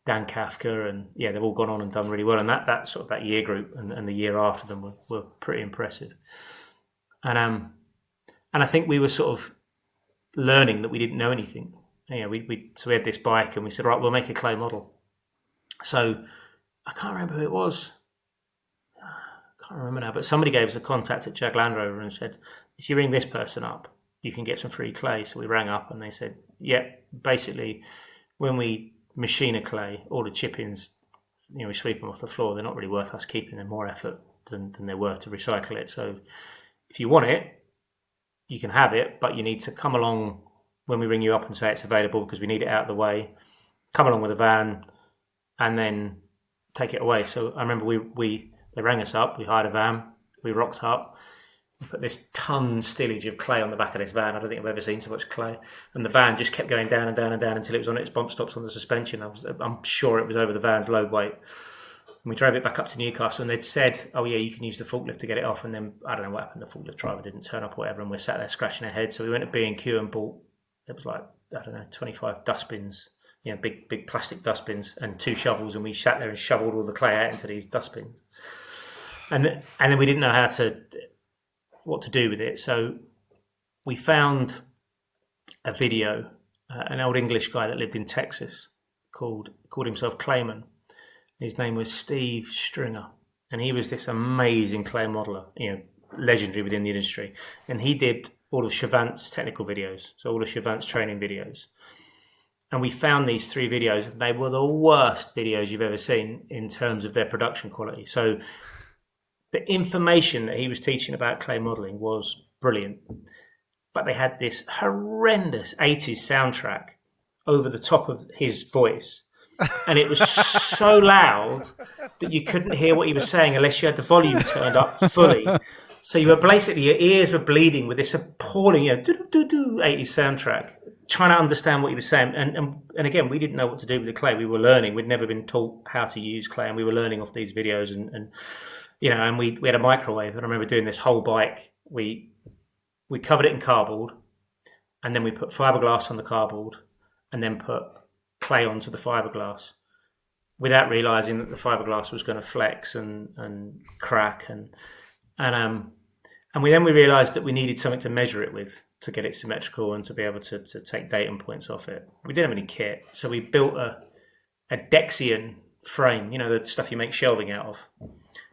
Dan Kafka, and they've all gone on and done really well. And that sort of that year group and the year after them were pretty impressive. And I think we were sort of learning that we didn't know anything. So we had this bike, and we said, right, we'll make a clay model. So I can't remember who it was. I can't remember now, but somebody gave us a contact at Jag Land Rover and said, if you ring this person up, you can get some free clay. So we rang up, and they said, basically, when we machine a clay, all the chip-ins, we sweep them off the floor. They're not really worth us keeping. They're more effort than they're worth to recycle it. So if you want it, you can have it, but you need to come along when we ring you up and say it's available, because we need it out of the way. Come along with a van and then take it away. So I remember they rang us up, we hired a van, we rocked up, we put this ton stillage of clay on the back of this van. I don't think I've ever seen so much clay. And the van just kept going down and down and down until it was on its bump stops on the suspension. I'm sure it was over the van's load weight. And we drove it back up to Newcastle, and they'd said, oh yeah, you can use the forklift to get it off. And then I don't know what happened, the forklift driver didn't turn up or whatever, and we're sat there scratching our heads. So we went to B&Q and bought, it was like, I don't know, 25 dustbins, big plastic dustbins, and 2 shovels, and we sat there and shoveled all the clay out into these dustbins. And then we didn't know what to do with it. So we found a video, an old English guy that lived in Texas called himself Clayman. His name was Steve Stringer, and he was this amazing clay modeler, legendary within the industry. And he did all of Chavant's technical videos, so all of Chavant's training videos. And we found these 3 videos, and they were the worst videos you've ever seen in terms of their production quality. So the information that he was teaching about clay modelling was brilliant, but they had this horrendous 80s soundtrack over the top of his voice, and it was so loud that you couldn't hear what he was saying unless you had the volume turned up fully. So you were basically, your ears were bleeding with this appalling 80s soundtrack, trying to understand what he was saying. And again, we didn't know what to do with the clay. We were learning. We'd never been taught how to use clay, and we were learning off these videos. And we had a microwave. And I remember doing this whole bike. We covered it in cardboard, and then we put fiberglass on the cardboard, and then put clay onto the fiberglass, without realizing that the fiberglass was going to flex and crack. And we realized that we needed something to measure it with to get it symmetrical and to be able to take datum points off it. We didn't have any kit, so we built a Dexian frame, the stuff you make shelving out of,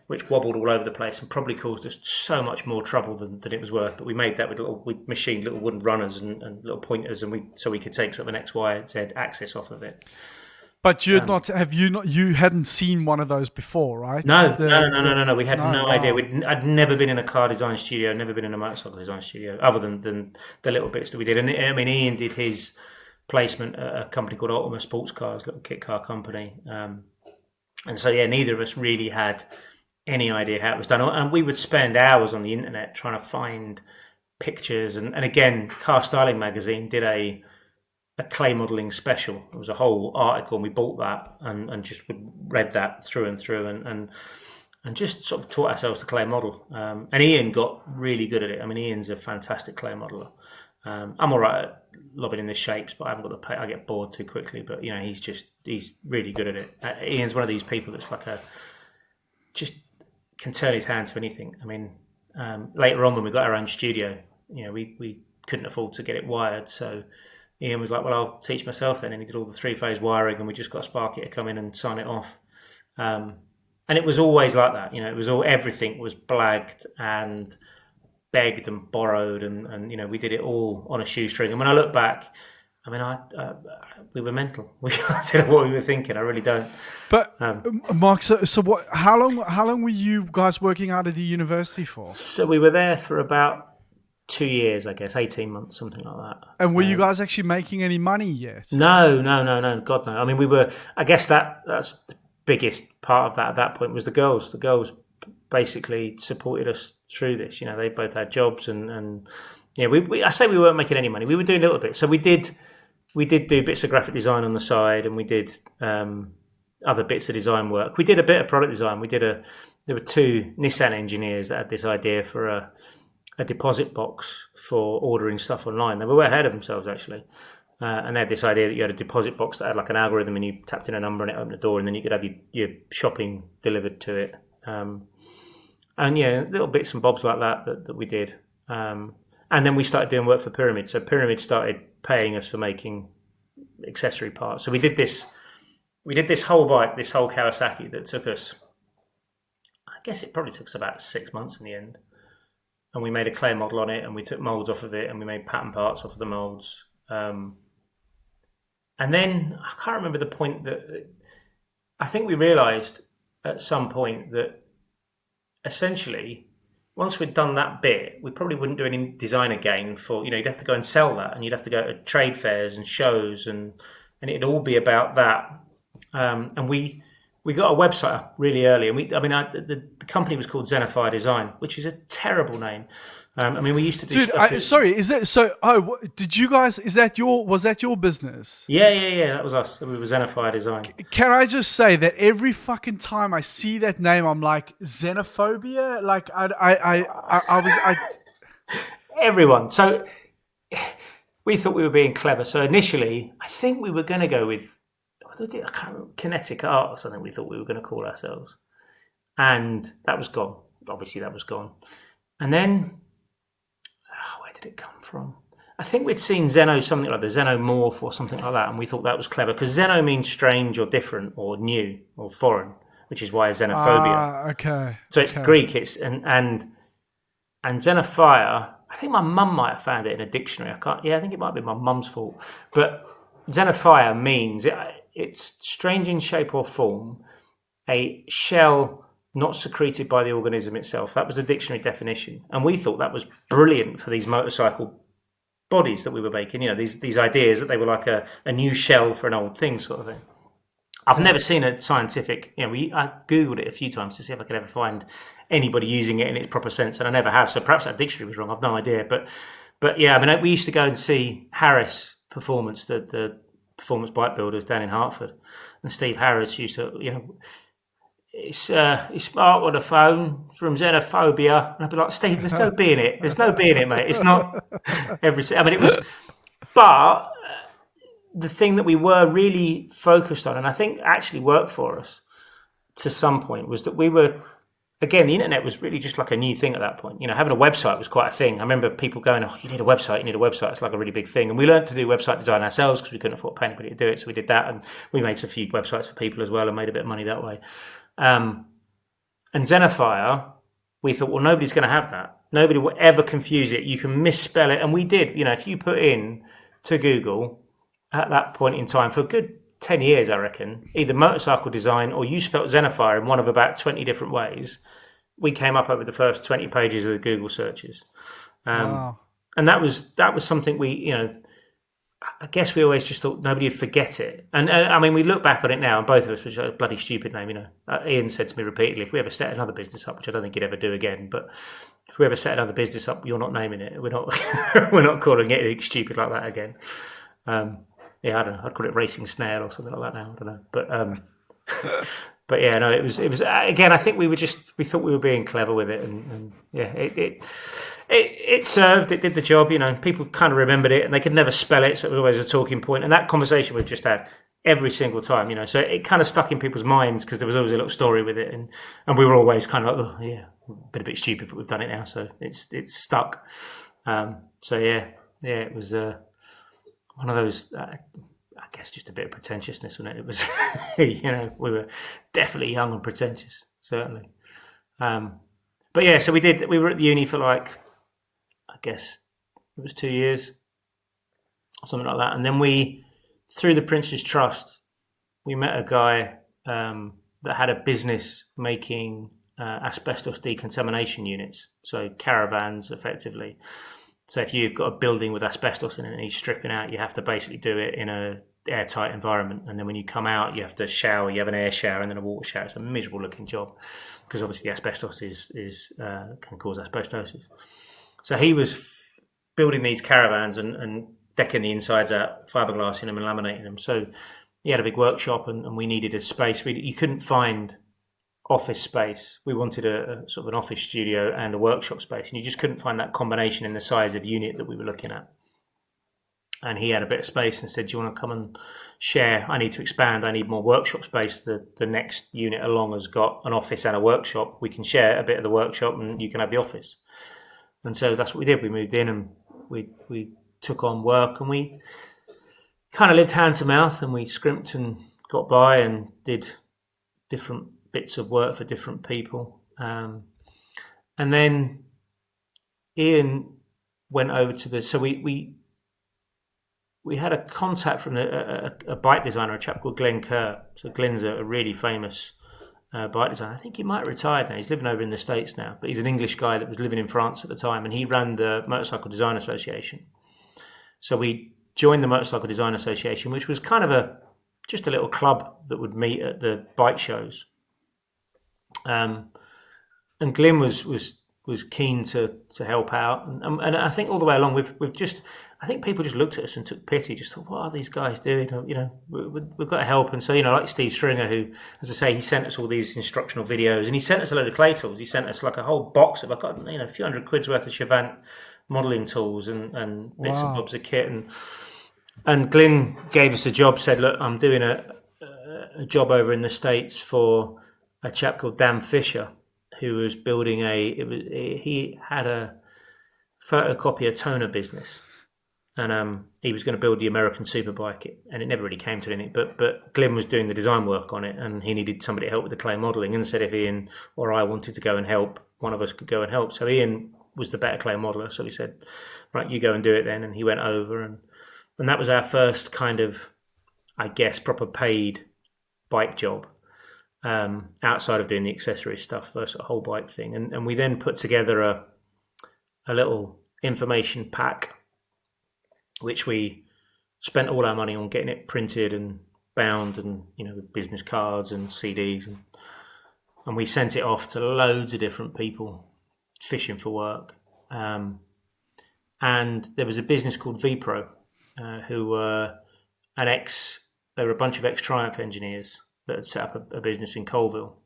which wobbled all over the place and probably caused us so much more trouble than it was worth. But we made that we machined little wooden runners and little pointers, so we could take sort of an X, Y, Z axis off of it. But you hadn't seen one of those before, right? No. We had no idea. I'd never been in a car design studio, never been in a motorcycle design studio, other than the little bits that we did. And Ian did his placement at a company called Ultima Sports Cars, little kit car company. And so, neither of us really had any idea how it was done. And we would spend hours on the internet trying to find pictures. And again, Car Styling magazine did a clay modelling special. It was a whole article, and we bought that and just read that through and through and just sort of taught ourselves to clay model. And Ian got really good at it. I mean, Ian's a fantastic clay modeler. I'm all right at lobbing in the shapes, but I haven't got the I get bored too quickly. But he's really good at it. Ian's one of these people that's like just can turn his hand to anything. I mean, later on when we got our own studio, we couldn't afford to get it wired, so Ian was like, well, I'll teach myself then. And he did all the 3-phase wiring, and we just got a sparky to come in and sign it off. And it was always like that. Everything was blagged and begged and borrowed. And we did it all on a shoestring. And when I look back, I mean, we were mental. I don't know what we were thinking. I really don't. But Mark, so what? How long were you guys working out of the university for? So we were there for about 2 years, I guess, 18 months, something like that. And were you guys actually making any money yet? No, God no. I mean, we were. I guess that's the biggest part of that at that point was the girls. The girls basically supported us through this. They both had jobs, and I say we weren't making any money. We were doing a little bit. So we did do bits of graphic design on the side, and we did other bits of design work. We did a bit of product design. There were 2 Nissan engineers that had this idea for a deposit box for ordering stuff online. They were way ahead of themselves, actually. And they had this idea that you had a deposit box that had like an algorithm, and you tapped in a number and it opened the door, and then you could have your shopping delivered to it. And little bits and bobs like that we did. And then we started doing work for Pyramid. So Pyramid started paying us for making accessory parts. So we did this whole bike, this whole Kawasaki that took us, I guess it probably took us about 6 months in the end. And we made a clay model on it, and we took molds off of it, and we made pattern parts off of the molds. And then I can't remember the point that I think we realised at some point that essentially once we'd done that bit, we probably wouldn't do any design again for, you'd have to go and sell that, and you'd have to go to trade fairs and shows, and it'd all be about that. And we got a website up really early, and the company was called Xenophya Design, which is a terrible name. We used to do stuff. Sorry, is that so? Oh, did you guys? Was that your business? Yeah. That was us. We were Xenophya Design. Can I just say that every fucking time I see that name, I'm like xenophobia. Like Everyone. So we thought we were being clever. So initially, I think we were going to go with kinetic art or something. We thought we were going to call ourselves, and that was gone. Obviously, that was gone. And then, where did it come from? I think we'd seen Xeno, something like the Xenomorph or something like that, and we thought that was clever because Xeno means strange or different or new or foreign, which is why xenophobia. Okay. So it's Greek. And Xenophya. I think my mum might have found it in a dictionary. I think it might be my mum's fault. But Xenophya means it's strange in shape or form, a shell not secreted by the organism itself. That was the dictionary definition. And we thought that was brilliant for these motorcycle bodies that we were making, these ideas that they were like a new shell for an old thing sort of thing. I've never seen a scientific, I Googled it a few times to see if I could ever find anybody using it in its proper sense, and I never have. So perhaps that dictionary was wrong. I've no idea. But yeah, we used to go and see Harris Performance, the performance bike builders down in Hartford. And Steve Harris used to, it's smart on the phone from Xenophobia. And I'd be like, Steve, there's no B in it. There's no B in it, mate. It's not it was, but the thing that we were really focused on, and I think actually worked for us to some point, was that we were, again, the internet was really just like a new thing at that point. Having a website was quite a thing. I remember people going, "Oh, you need a website. It's like a really big thing." And we learned to do website design ourselves because we couldn't afford to pay anybody to do it. So we did that, and we made a few websites for people as well and made a bit of money that way. And Xenophya, we thought, well, nobody's going to have that. Nobody will ever confuse it. You can misspell it. And we did. If you put in to Google at that point in time for a good 10 years, I reckon, either motorcycle design or you spelt Xenophya in one of about 20 different ways, we came up over the first 20 pages of the Google searches. Wow. And that was something we, I guess we always just thought nobody would forget it. And we look back on it now, and both of us, which is a bloody stupid name, Ian said to me repeatedly, if we ever set another business up, which I don't think he'd ever do again, but if we ever set another business up, you're not naming it. We're not we're not calling it anything stupid like that again. I don't know. I'd call it Racing Snail or something like that now. I don't know. But yeah, no, it was again. I think we thought we were being clever with it, and yeah, it served. It did the job. People kind of remembered it, and they could never spell it, so it was always a talking point. And that conversation we've just had every single time, so it kind of stuck in people's minds because there was always a little story with it, and we were always kind of like, oh yeah, been a bit stupid, but we've done it now, so it's stuck. So yeah, it was. One of those, I guess, just a bit of pretentiousness, wasn't it? It was, we were definitely young and pretentious, certainly. But yeah, so we were at the uni for I guess it was 2 years, or something like that. And then through the Prince's Trust, we met a guy that had a business making asbestos decontamination units, so caravans, effectively. So if you've got a building with asbestos in it and he's stripping out, you have to basically do it in a airtight environment. And then when you come out, you have to shower. You have an air shower and then a water shower. It's a miserable looking job because obviously the asbestos can cause asbestosis. So he was building these caravans and decking the insides out, fiberglassing them and laminating them. So he had a big workshop and we needed a space. You couldn't find office space. We wanted a sort of an office studio and a workshop space, and you just couldn't find that combination in the size of unit that we were looking at. And he had a bit of space and said, do you want to come and share? I need to expand. I need more workshop space. The next unit along has got an office and a workshop. We can share a bit of the workshop and you can have the office. And so that's what we did. We moved in and we took on work, and we kind of lived hand to mouth, and we scrimped and got by and did different bits of work for different people. And then Ian went over to so we had a contact from a bike designer, a chap called Glenn Kerr. So Glenn's a really famous bike designer. I think he might have retired now. He's living over in the States now, but he's an English guy that was living in France at the time, and he ran the Motorcycle Design Association. So we joined the Motorcycle Design Association, which was kind of just a little club that would meet at the bike shows. And Glenn was keen to help out, and I think all the way along I think people just looked at us and took pity, just thought, what are these guys doing? You know, we've got to help. And so, you know, like Steve Stringer, who, as I say, he sent us all these instructional videos, and he sent us a load of clay tools. He sent us like a whole box of, a few £100 worth of Chevant modelling tools and bits and bobs of kit. And Glyn gave us a job, said, look, I'm doing a job over in the States for a chap called Dan Fisher, who was building he had a photocopier toner business. And he was going to build the American Superbike, and it never really came to anything. But Glenn was doing the design work on it, and he needed somebody to help with the clay modelling. And said if Ian or I wanted to go and help, one of us could go and help. So Ian was the better clay modeller, so he said, right, you go and do it then. And he went over, and that was our first kind of, I guess, proper paid bike job, outside of doing the accessory stuff, first a whole bike thing. And we then put together a little information pack, which we spent all our money on getting it printed and bound, and, you know, with business cards and CDs, and we sent it off to loads of different people fishing for work. And there was a business called VPro, who were they were a bunch of ex-Triumph engineers that had set up a business in Colville,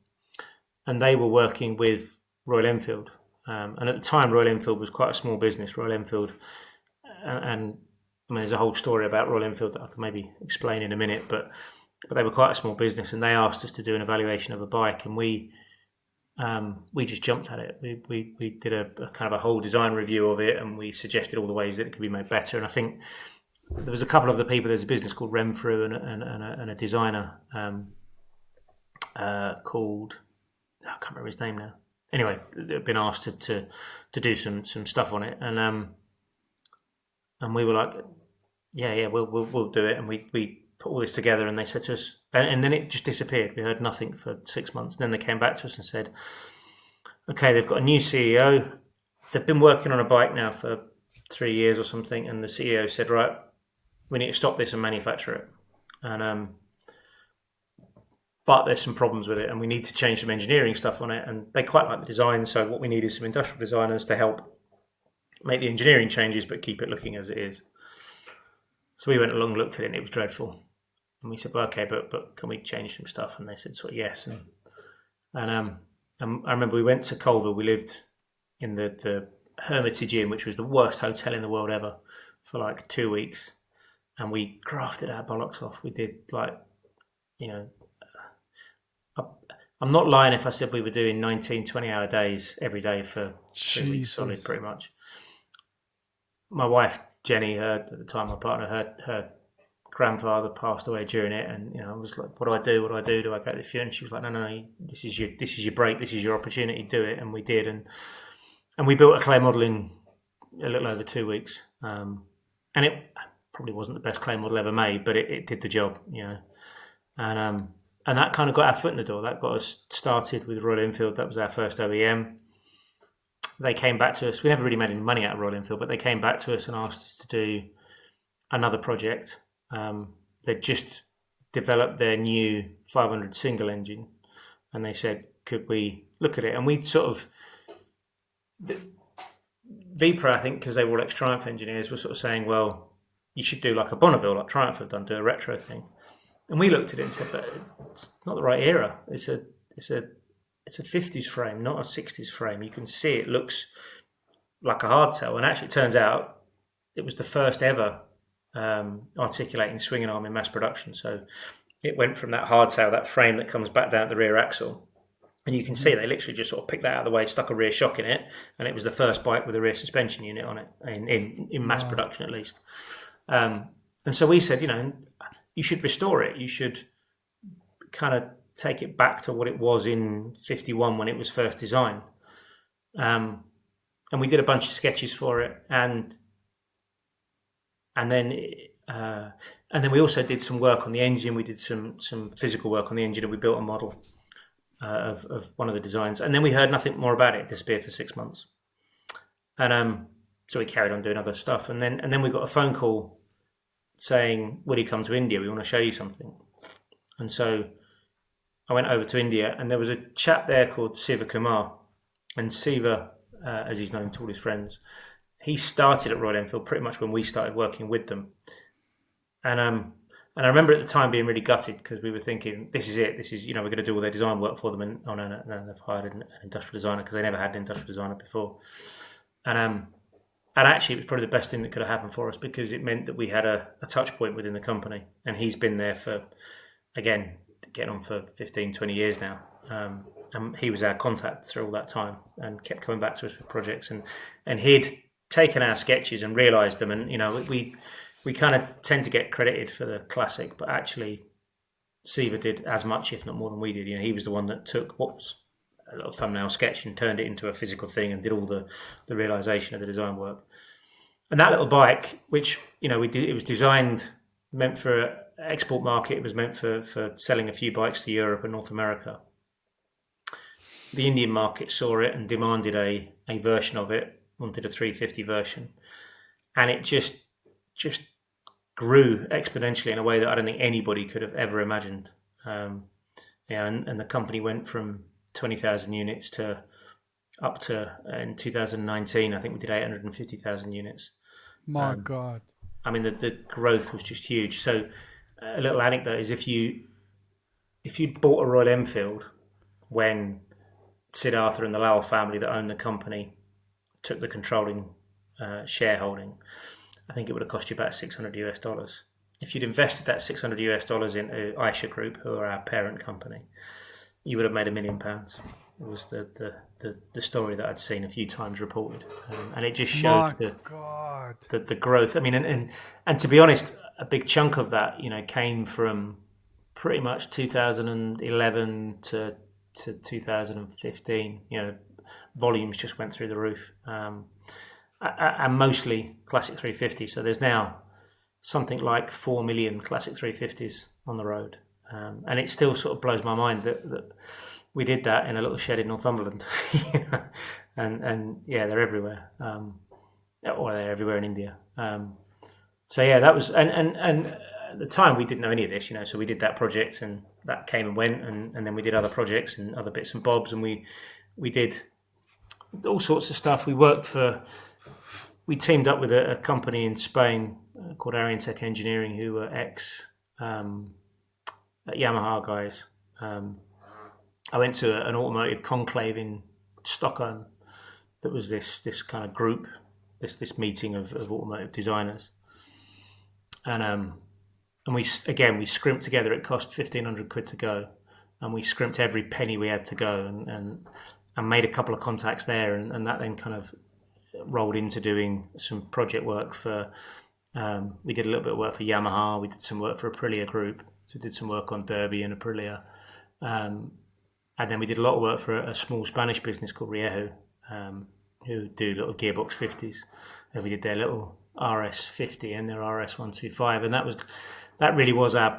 and they were working with Royal Enfield. And at the time, Royal Enfield was quite a small business. Royal Enfield, and I mean, there's a whole story about Royal Enfield that I can maybe explain in a minute, but they were quite a small business, and they asked us to do an evaluation of a bike, and we just jumped at it. We did a kind of a whole design review of it, and we suggested all the ways that it could be made better. And I think there was a couple of the people. There's a business called Renfrew and a designer called, I can't remember his name now. Anyway, they've been asked to do some stuff on it, and we were like, yeah, we'll do it. And we put all this together, and they said to us, and then it just disappeared. We heard nothing for 6 months. And then they came back to us and said, okay, they've got a new CEO. They've been working on a bike now for 3 years or something. And the CEO said, right, we need to stop this and manufacture it. And but there's some problems with it, and we need to change some engineering stuff on it. And they quite like the design, so what we need is some industrial designers to help make the engineering changes, but keep it looking as it is. So we went along, looked at it, and it was dreadful. And we said, well, okay, but can we change some stuff? And they said, sort of, yes. And I remember we went to Colville. We lived in the Hermitage Inn, which was the worst hotel in the world ever, for like 2 weeks. And we grafted our bollocks off. We did, like, you know, I'm not lying if I said we were doing 19, 20-hour days every day for 3 weeks solid, pretty much. My wife, Jenny, at the time, my partner, her grandfather passed away during it, and, you know, I was like, what do I do? What do I do? Do I go to the funeral? And she was like, no, this is your break, this is your opportunity, do it. And we did, and we built a clay model in a little over 2 weeks. And it probably wasn't the best clay model ever made, but it did the job, you know. And that kind of got our foot in the door. That got us started with Royal Enfield. That was our first OEM. they came back to us. We never really made any money out of Royal Enfield, but they came back to us and asked us to do another project. They'd just developed their new 500 single engine, and they said, could we look at it? And we sort of, Vipra, I think, because they were all ex-Triumph engineers, were sort of saying, well, you should do like a Bonneville, like Triumph have done, do a retro thing. And we looked at it and said, but it's not the right era. It's a 50s frame, not a 60s frame. You can see it looks like a hardtail, and actually it turns out it was the first ever articulating swinging arm in mass production. So it went from that hardtail, that frame that comes back down at the rear axle, and you can see they literally just sort of picked that out of the way, stuck a rear shock in it, and it was the first bike with a rear suspension unit on it, in mass production at least. And so we said, you should restore it. You should kind of take it back to what it was in 51 when it was first designed. And we did a bunch of sketches for it, and then we also did some work on the engine. We did some physical work on the engine, and we built a model of one of the designs. And then we heard nothing more about it. It disappeared for 6 months, and so we carried on doing other stuff. And then we got a phone call saying, "Will you come to India? We want to show you something." And so I went over to India, and there was a chap there called Siva Kumar, and Siva, as he's known to all his friends, he started at Royal Enfield pretty much when we started working with them. And I remember at the time being really gutted, because we were thinking, this is it. This is, we're going to do all their design work for them. And no, they've hired an industrial designer, because they never had an industrial designer before. And actually, it was probably the best thing that could have happened for us, because it meant that we had a touch point within the company. And he's been there for, again, getting on for 15, 20 years now. And he was our contact through all that time, and kept coming back to us with projects. And he'd taken our sketches and realised them. And, we kind of tend to get credited for the classic, but actually Siva did as much, if not more, than we did. He was the one that took what was a little thumbnail sketch and turned it into a physical thing, and did all the realisation of the design work. And that little bike, which, it was designed, meant for export market. It was meant for selling a few bikes to Europe and North America. The Indian market saw it and demanded a version of it, wanted a 350 version. And it just grew exponentially in a way that I don't think anybody could have ever imagined. And the company went from 20,000 units to up to, in 2019, I think we did 850,000 units. My God. I mean, the growth was just huge. So a little anecdote is, if you'd bought a Royal Enfield when Sid Arthur and the Lowell family that owned the company took the controlling shareholding, I think it would have cost you about $600. If you'd invested that $600 into Aisha Group, who are our parent company, you would have made £1 million. It was the story that I'd seen a few times reported, and it just showed the growth. I mean, and to be honest, a big chunk of that, came from pretty much 2011 to 2015. Volumes just went through the roof. And mostly classic 350. So there's now something like 4 million classic 350s on the road. And it still sort of blows my mind that we did that in a little shed in Northumberland. And yeah, they're everywhere. Or they're everywhere in India. So yeah, that was, and at the time we didn't know any of this, so we did that project, and that came and went, and then we did other projects and other bits and bobs, and we did all sorts of stuff. We teamed up with a company in Spain called Ariantech Engineering, who were ex Yamaha guys. I went to an automotive conclave in Stockholm that was this kind of group, this meeting of automotive designers, and we scrimped together. It cost £1,500 to go, and we scrimped every penny we had to go, and made a couple of contacts there, and that then kind of rolled into doing some project work for. We did a little bit of work for Yamaha. We did some work for Aprilia Group. So we did some work on Derby and Aprilia, and then we did a lot of work for a small Spanish business called Riejo, who do little gearbox 50s. And we did their little RS50 and their RS125, and that really was our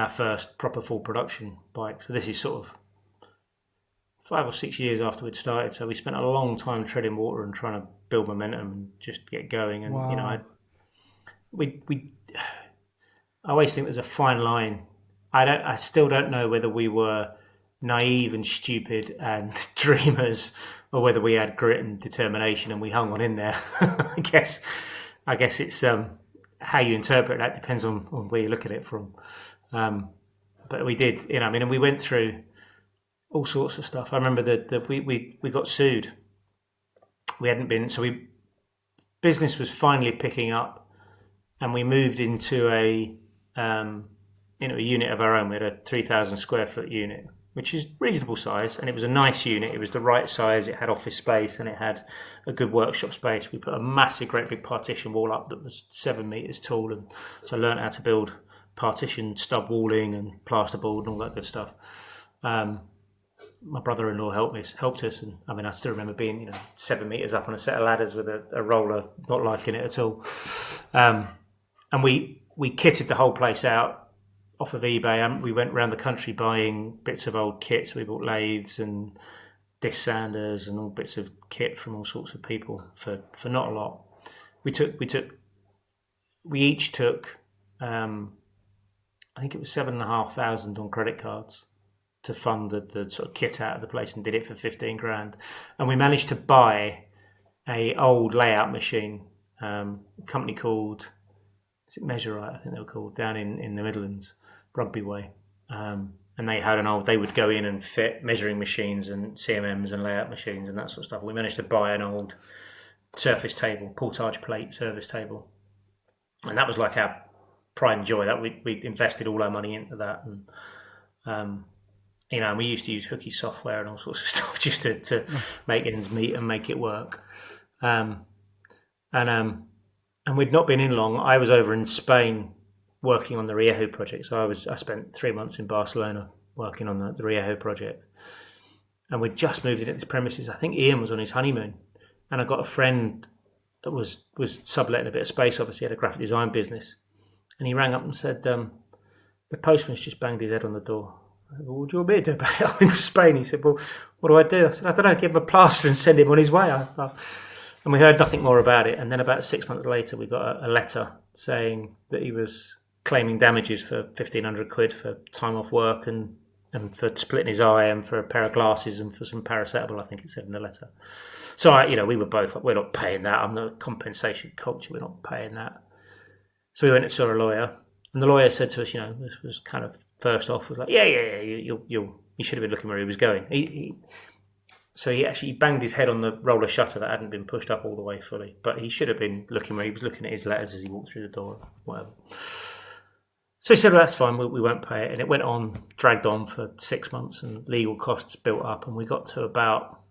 first proper full production bike. So this is sort of 5 or 6 years after we'd started. So we spent a long time treading water and trying to build momentum and just get going. And you know, I always think there's a fine line. I still don't know whether we were naive and stupid and dreamers, or whether we had grit and determination and we hung on in there. I guess it's how you interpret that depends on where you look at it from. But we did, you know, I mean, and we went through all sorts of stuff. I remember that we got sued. We hadn't been, business was finally picking up, and we moved into a unit of our own. We had a 3,000 square foot unit, which is reasonable size, and it was a nice unit. It was the right size. It had office space and it had a good workshop space. We put a massive, great big partition wall up that was 7 meters tall, and so I learned how to build partition stub walling and plasterboard and all that good stuff. My brother-in-law helped us, and I mean, I still remember being, you know, 7 meters up on a set of ladders with a roller, not liking it at all. And we kitted the whole place out off of eBay, and we went around the country buying bits of old kits. We bought lathes and disc sanders and all bits of kit from all sorts of people for not a lot. We each took I think it was 7,500 on credit cards to fund the sort of kit out of the place, and did it for 15 grand. And we managed to buy a old layout machine, a company called, is it Measure Right, I think they were called, down in the Midlands, Rugby Way. And they had they would go in and fit measuring machines and CMMs and layout machines and that sort of stuff. We managed to buy an old surface table, portage plate service table. And that was like our pride and joy, that we invested all our money into that. And, you know, we used to use hooky software and all sorts of stuff just to make ends meet and make it work. And we'd not been in long. I was over in Spain working on the Riejo project. So I spent 3 months in Barcelona working on the Riejo project. And we'd just moved into this premises. I think Ian was on his honeymoon. And I got a friend that was subletting a bit of space, obviously, had a graphic design business. And he rang up and said, the postman's just banged his head on the door. I said, well, what do you want me to do about it? I'm in Spain. He said, well, what do I do? I said, I don't know, give him a plaster and send him on his way. And we heard nothing more about it. And then about 6 months later, we got a letter saying that he was claiming damages for 1,500 quid for time off work and for splitting his eye and for a pair of glasses and for some paracetamol, I think it said in the letter. So, we were both like, we're not paying that. I'm the compensation culture. We're not paying that. So we went and saw a lawyer, and the lawyer said to us, this was kind of first off, was like, yeah, you should have been looking where he was going. So he actually banged his head on the roller shutter that hadn't been pushed up all the way fully, but he should have been looking where he was looking at his letters as he walked through the door, whatever. So he said, well, that's fine, we won't pay it. And it went on, dragged on for 6 months, and legal costs built up, and we got to about,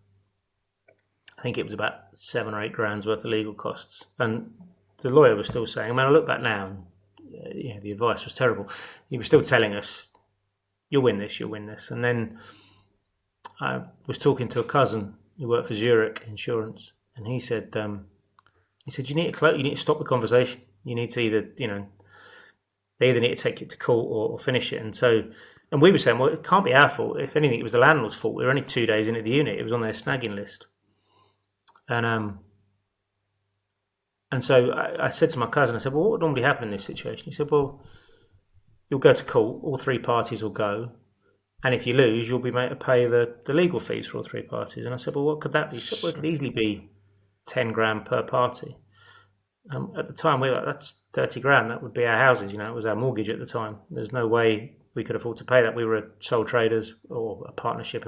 I think it was about 7 or 8 grand's worth of legal costs. And the lawyer was still saying, I look back now, and the advice was terrible. He was still telling us, you'll win this. And then I was talking to a cousin who worked for Zurich Insurance, and he said, you need to stop the conversation. You need to either, they either need to take it to court or finish it. And we were saying, well, it can't be our fault. If anything, it was the landlord's fault. We were only 2 days into the unit. It was on their snagging list. And so I said to my cousin, I said, well, what would normally happen in this situation? He said, well, you'll go to court, all 3 parties will go, and if you lose, you'll be made to pay the legal fees for all 3 parties. And I said, well, what could that be? He said, well, it could easily be 10 grand per party. At the time, we were like, that's 30 grand, that would be our houses, it was our mortgage at the time. There's no way we could afford to pay that. We were sole traders or a partnership.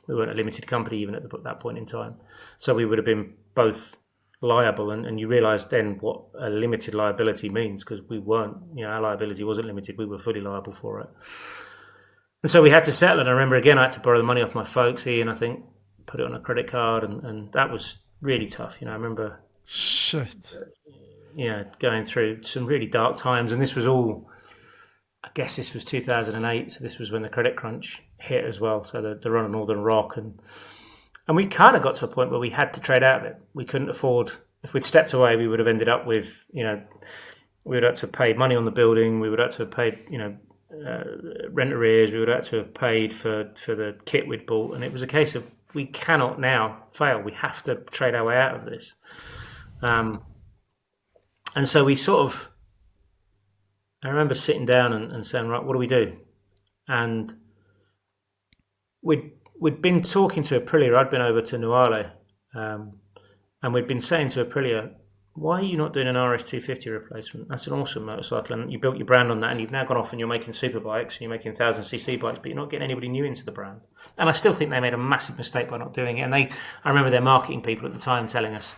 We weren't a limited company even at that point in time. So we would have been both liable, and you realise then what a limited liability means, because we weren't, our liability wasn't limited, we were fully liable for it. And so we had to settle, and I remember again I had to borrow the money off my folks, Ian, I think, put it on a credit card, and that was really tough. I remember going through some really dark times, and this was all, I guess this was 2008, so this was when the credit crunch hit as well, so the run on Northern Rock, and we kind of got to a point where we had to trade out of it. We couldn't afford, if we'd stepped away, we would have ended up with, we would have to pay money on the building. We would have to pay, rent arrears we would have to have paid for the kit we'd bought, and it was a case of we cannot now fail. We have to trade our way out of this. And so we sort of, I remember sitting down and saying, right, what do we do? And we'd been talking to Aprilia. I'd been over to Nuale, and we'd been saying to Aprilia, why are you not doing an RS250 replacement? That's an awesome motorcycle, and you built your brand on that, and you've now gone off and you're making super bikes, and you're making 1,000cc bikes, but you're not getting anybody new into the brand. And I still think they made a massive mistake by not doing it. And I remember their marketing people at the time telling us,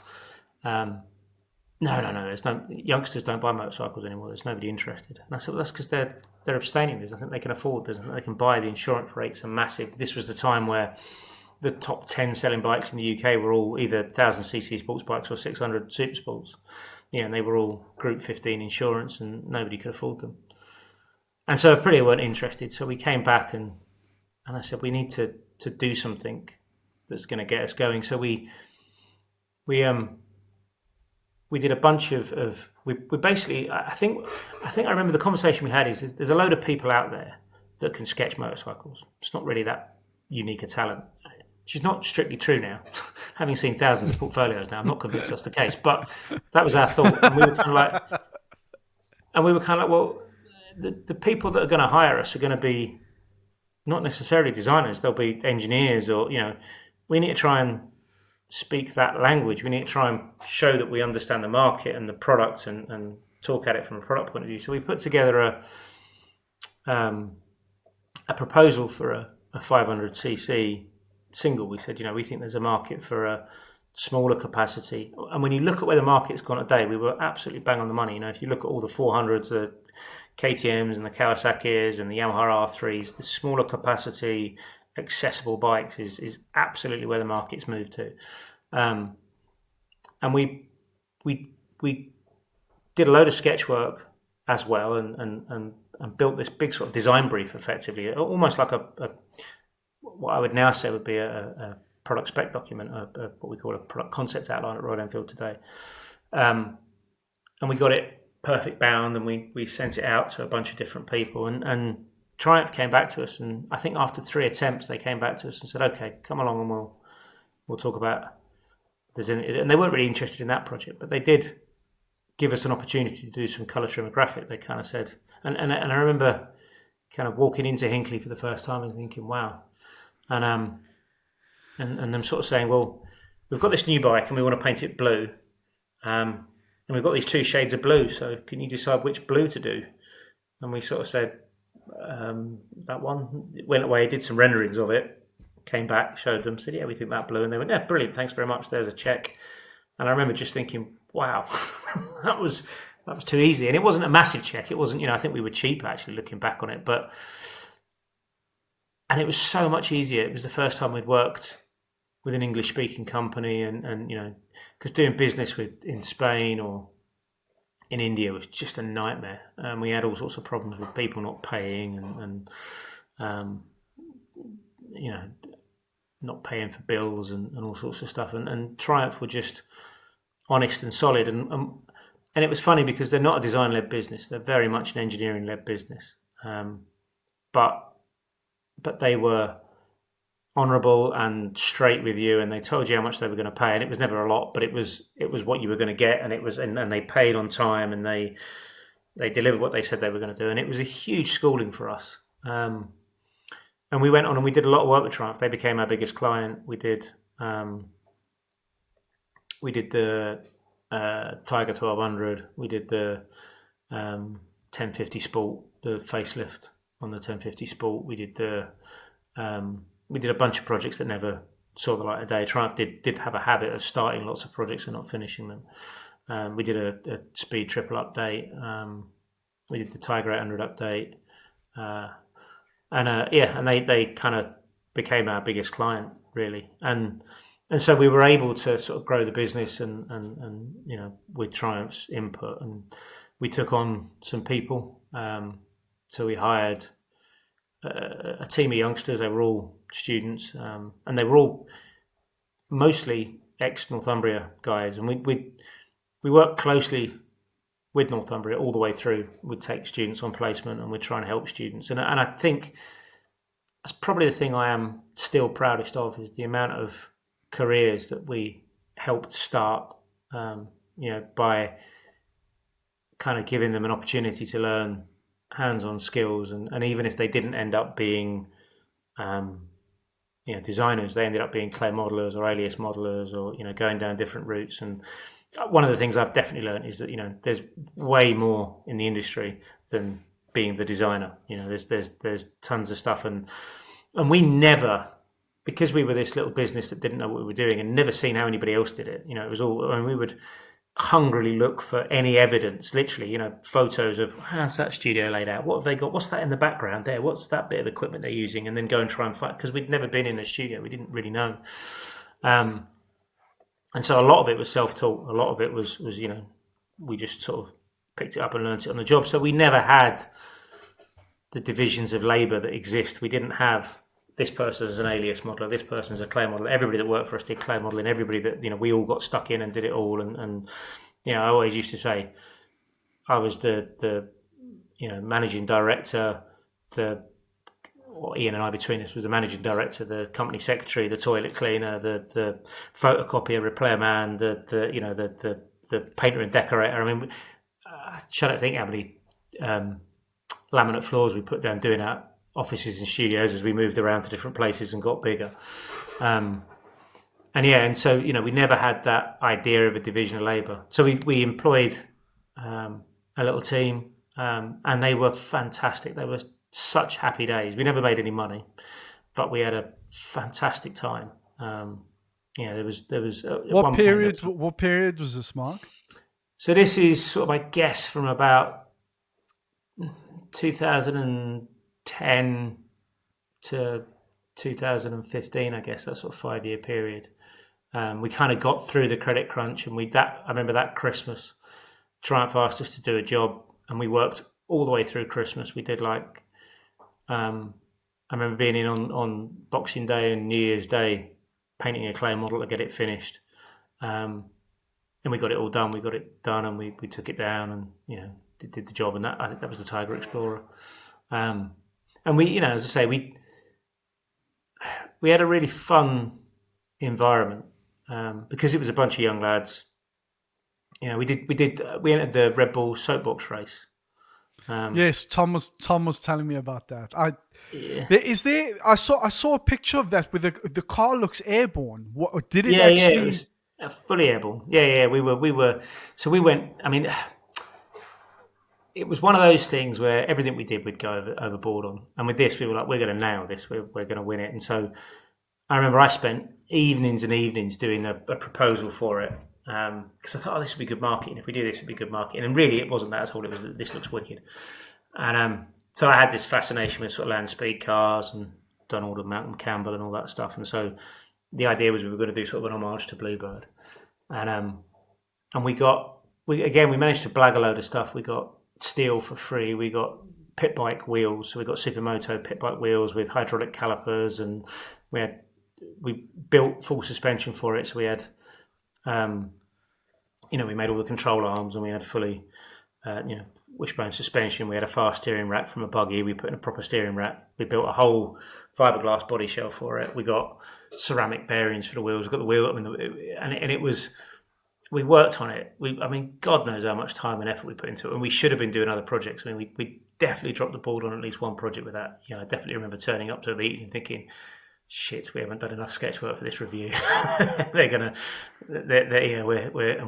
no, there's no youngsters don't buy motorcycles anymore. There's nobody interested. And I said, well, that's because they're abstaining. There's nothing they can afford. There's nothing they can buy. The insurance rates are massive. This was the time where the top 10 selling bikes in the UK were all either 1,000cc sports bikes or 600 super sports. And they were all Group 15 insurance, and nobody could afford them. And so Aprilia weren't interested. So we came back and I said, we need to do something that's going to get us going. So we did a bunch of we basically, I think I remember the conversation we had is there's a load of people out there that can sketch motorcycles. It's not really that unique a talent, which is not strictly true now. Having seen thousands of portfolios now, I'm not convinced that's the case, but that was our thought. And we were kind of like, well, the people that are going to hire us are going to be not necessarily designers. They'll be engineers, or we need to try and speak that language. We need to try and show that we understand the market and the product, and talk at it from a product point of view. So we put together a proposal for a 500cc single. We said, we think there's a market for a smaller capacity. And when you look at where the market's gone today, we were absolutely bang on the money. If you look at all the 400s, the KTMs and the Kawasaki's and the Yamaha R3s, the smaller capacity accessible bikes is absolutely where the market's moved to. And we did a load of sketch work as well, and built this big sort of design brief, effectively, almost like what I would now say would be a product spec document, what we call a product concept outline at Royal Enfield today. And we got it perfect bound, and we sent it out to a bunch of different people, and Triumph came back to us, and I think after 3 attempts they came back to us and said, okay, come along and we'll talk about this. And they weren't really interested in that project, but they did give us an opportunity to do some colour trim and graphic. They kind of said, and I remember kind of walking into Hinckley for the first time and thinking, wow. And them sort of saying, well, we've got this new bike and we want to paint it blue. And we've got these 2 shades of blue, so can you decide which blue to do? And we sort of said, that one. Went away, did some renderings of it, came back, showed them, said, yeah, we think that blue. And they went, yeah, brilliant, thanks very much, there's a check. And I remember just thinking, wow, that was too easy. And it wasn't a massive check. It wasn't, I think we were cheap actually looking back on it, and it was so much easier. It was the first time we'd worked with an English speaking company, and because doing business in Spain or in India was just a nightmare. We had all sorts of problems with people not paying and not paying for bills and all sorts of stuff. And Triumph were just honest and solid. And it was funny because they're not a design-led business. They're very much an engineering-led business. But they were honourable and straight with you, and they told you how much they were going to pay, and it was never a lot, but it was what you were going to get, and and they paid on time, and they delivered what they said they were going to do, and it was a huge schooling for us. And we went on and we did a lot of work with Triumph. They became our biggest client. We did the Tiger 1200. We did the 1050 Sport, the facelift on the 1050 Sport. We did a bunch of projects that never saw the light of day. Triumph did have a habit of starting lots of projects and not finishing them. We did a speed triple update. We did the Tiger 800 update. And they kind of became our biggest client, really. And so we were able to sort of grow the business and with Triumph's input, and we took on some people. So we hired a team of youngsters. They were all students, and they were all mostly ex-Northumbria guys. And we worked closely with Northumbria all the way through. We'd take students on placement and we'd try and help students. And I think that's probably the thing I am still proudest of, is the amount of careers that we helped start, by kind of giving them an opportunity to learn hands-on skills. And even if they didn't end up being designers, they ended up being clay modelers or alias modelers, or going down different routes. And one of the things I've definitely learned is that there's way more in the industry than being the designer. There's tons of stuff, and we never, because we were this little business that didn't know what we were doing and never seen how anybody else did it. It was all, we would hungrily look for any evidence, literally, photos of how's that studio laid out, what have they got, what's that in the background there, what's that bit of equipment they're using, and then go and try and find, because we'd never been in a studio, we didn't really know. And so a lot of it was self-taught, a lot of it was we just sort of picked it up and learned it on the job. So we never had the divisions of labour that exist. We didn't have this person's an alias modeler, this person's a clay modeler. Everybody that worked for us did clay modelling. Everybody that, we all got stuck in and did it all. And I always used to say I was the managing director, Ian and I between us was the managing director, the company secretary, the toilet cleaner, the photocopier repairman, the painter and decorator. I mean, I don't think how many laminate floors we put down doing our offices and studios as we moved around to different places and got bigger. And so we never had that idea of a division of labour. So we employed a little team, and they were fantastic. They were such happy days. We never made any money, but we had a fantastic time. There was what period was this, Mark? So this is sort of, I guess, from about 2010 to 2015, I guess. That sort of 5-year period. We kind of got through the credit crunch, and I remember that Christmas, Triumph asked us to do a job, and we worked all the way through Christmas. We did I remember being in on Boxing Day and New Year's Day, painting a clay model to get it finished. And we got it all done. We got it done, and we took it down, and did the job. And I think that was the Tiger Explorer. And we, as I say, we had a really fun environment because it was a bunch of young lads. We entered the Red Bull Soapbox race. Yes, Tom was telling me about that. I saw a picture of that where the car looks airborne. What did it actually? Yeah, it was fully airborne. Yeah. We were. So we went. I mean, it was one of those things where everything we did we'd go overboard on. And with this, we were like, we're going to nail this. We're going to win it. And so I remember I spent evenings and evenings doing a proposal for it. Because I thought, this would be good marketing. If we do this, it would be good marketing. And really, it wasn't that at all. It was that this looks wicked. And so I had this fascination with sort of land speed cars and done all the Malcolm Campbell and all that stuff. And so the idea was we were going to do sort of an homage to Bluebird. And we managed to blag a load of stuff. We got steel for free. We got pit bike wheels. So we got Supermoto pit bike wheels with hydraulic calipers, and we built full suspension for it. So we had we made all the control arms, and we had fully, wishbone suspension. We had a fast steering rack from a buggy. We put in a proper steering rack. We built a whole fiberglass body shell for it. We got ceramic bearings for the wheels. We got the wheel, and it was. We worked on it. God knows how much time and effort we put into it, and we should have been doing other projects. I mean, we definitely dropped the ball on at least one project with that. I definitely remember turning up to a meeting and thinking, shit, we haven't done enough sketch work for this review. and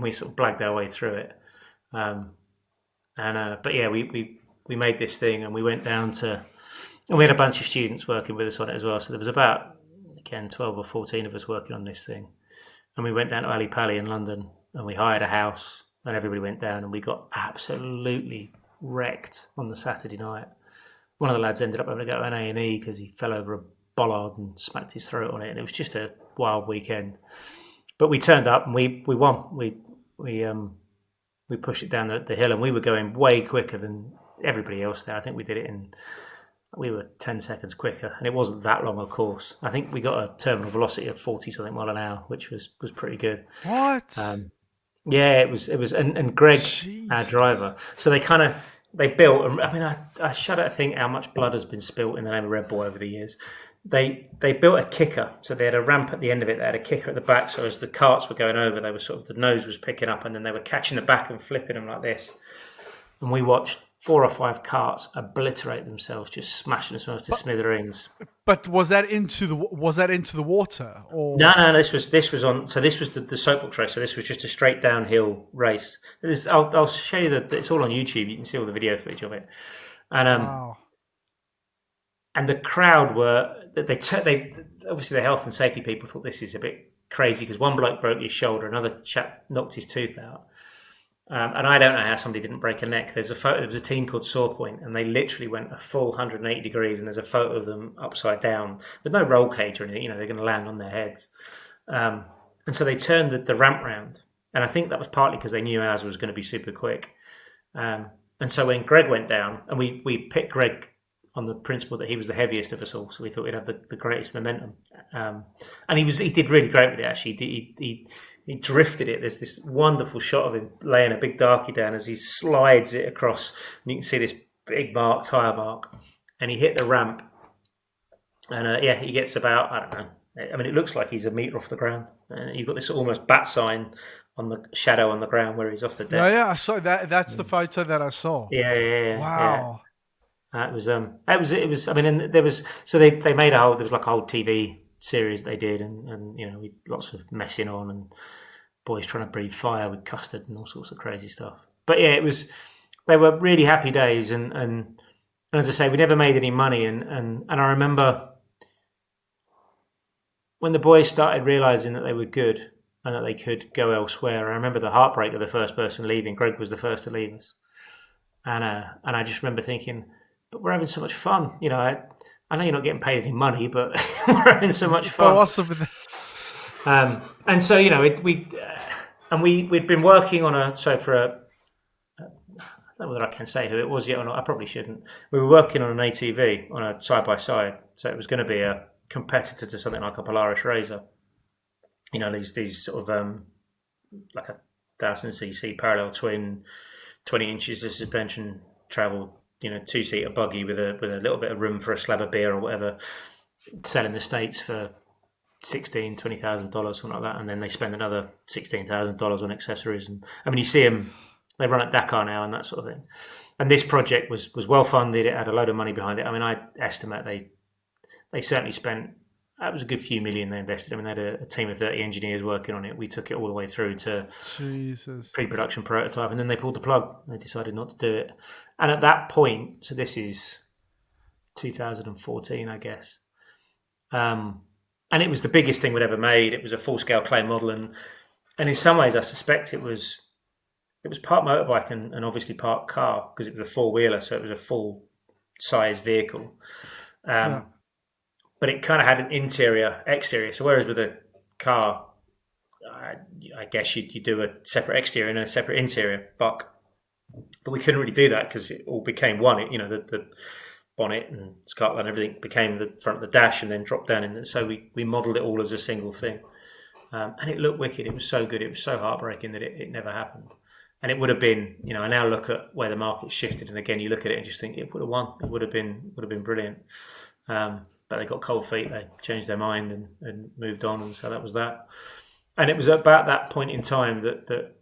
we sort of blagged our way through it. We made this thing, and we went down to, and we had a bunch of students working with us on it as well. So there was about, 12 or 14 of us working on this thing. And we went down to Ali Pali in London, and we hired a house, and everybody went down, and we got absolutely wrecked on the Saturday night. One of the lads ended up having to go to an A&E because he fell over a bollard and smacked his throat on it, and it was just a wild weekend. But we turned up and we won. We pushed it down the hill, and we were going way quicker than everybody else there. I think we were 10 seconds quicker, and it wasn't that long a course. I think we got a terminal velocity of 40 something mile an hour, which was pretty good. What? Yeah, it was, and Greg, our Jesus. driver. So they built. I mean, I shudder to think how much blood has been spilt in the name of Red Bull over the years. They built a kicker, so they had a ramp at the end of it. They had a kicker at the back, so as the carts were going over, they were sort of the nose was picking up, and then they were catching the back and flipping them like this. And we watched 4 or 5 carts obliterate themselves, just smashing themselves to smithereens. But was that into the water? Or No. This was on. So this was the Soapbox race. So this was just a straight downhill race. I'll show you that it's all on YouTube. You can see all the video footage of it. And wow. and the crowd they obviously the health and safety people thought this is a bit crazy because one bloke broke his shoulder, another chap knocked his tooth out. And I don't know how somebody didn't break a neck. There was a team called Sawpoint, and they literally went a full 180 degrees, and there's a photo of them upside down with no roll cage or anything. They're going to land on their heads. And so they turned the ramp round, and I think that was partly because they knew ours was going to be super quick. And so when Greg went down, and we picked Greg on the principle that he was the heaviest of us all, so we thought we'd have the greatest momentum. And he did really great with it, actually. He drifted it. There's this wonderful shot of him laying a big darkie down as he slides it across. And you can see this big tyre mark. And he hit the ramp. And he gets about, I don't know. I mean, it looks like he's a metre off the ground. You've got this almost bat sign on the shadow on the ground where he's off the deck. Yeah, I saw that. That's the photo that I saw. Yeah. Wow. Yeah. It was. I mean, and there was. So they made there was like a whole TV series they did, and we lots of messing on and boys trying to breathe fire with custard and all sorts of crazy stuff. But yeah, they were really happy days, and as I say, we never made any money, and I remember when the boys started realizing that they were good and that they could go elsewhere. I remember the heartbreak of the first person leaving. Greg was the first to leave us, and I just remember thinking, but we're having so much fun, I know you're not getting paid any money, but we're having so much fun. And so we'd been working on I don't know whether I can say who it was yet or not. I probably shouldn't. We were working on an ATV on a side by side, so it was going to be a competitor to something like a Polaris Razor. These sort of like a 1000cc parallel twin, 20 inches of suspension travel. 2-seater buggy with a little bit of room for a slab of beer or whatever, sell in the States for $20,000, something like that, and then they spend another $16,000 on accessories. And I mean, you see them; they run at Dakar now and that sort of thing. And this project was well funded; it had a load of money behind it. I mean, I estimate they certainly spent. That was a good few million they invested. I mean, they had a team of 30 engineers working on it. We took it all the way through to pre-production prototype, and then they pulled the plug. They decided not to do it. And at that point, so this is 2014, I guess. And it was the biggest thing we'd ever made. It was a full-scale clay model, and in some ways, I suspect it was part motorbike and obviously part car because it was a four-wheeler, so it was a full-size vehicle. But it kind of had an interior, exterior. So whereas with a car, I guess you do a separate exterior and a separate interior, but we couldn't really do that because it all became one. The bonnet and scarlet and everything became the front of the dash and then dropped down. And so we modelled it all as a single thing. And it looked wicked. It was so good. It was so heartbreaking that it never happened. And it would have been, I now look at where the market shifted. And again, you look at it and just think it would have won. It would have been brilliant. But they got cold feet. They changed their mind and moved on. And so that was that. And it was about that point in time that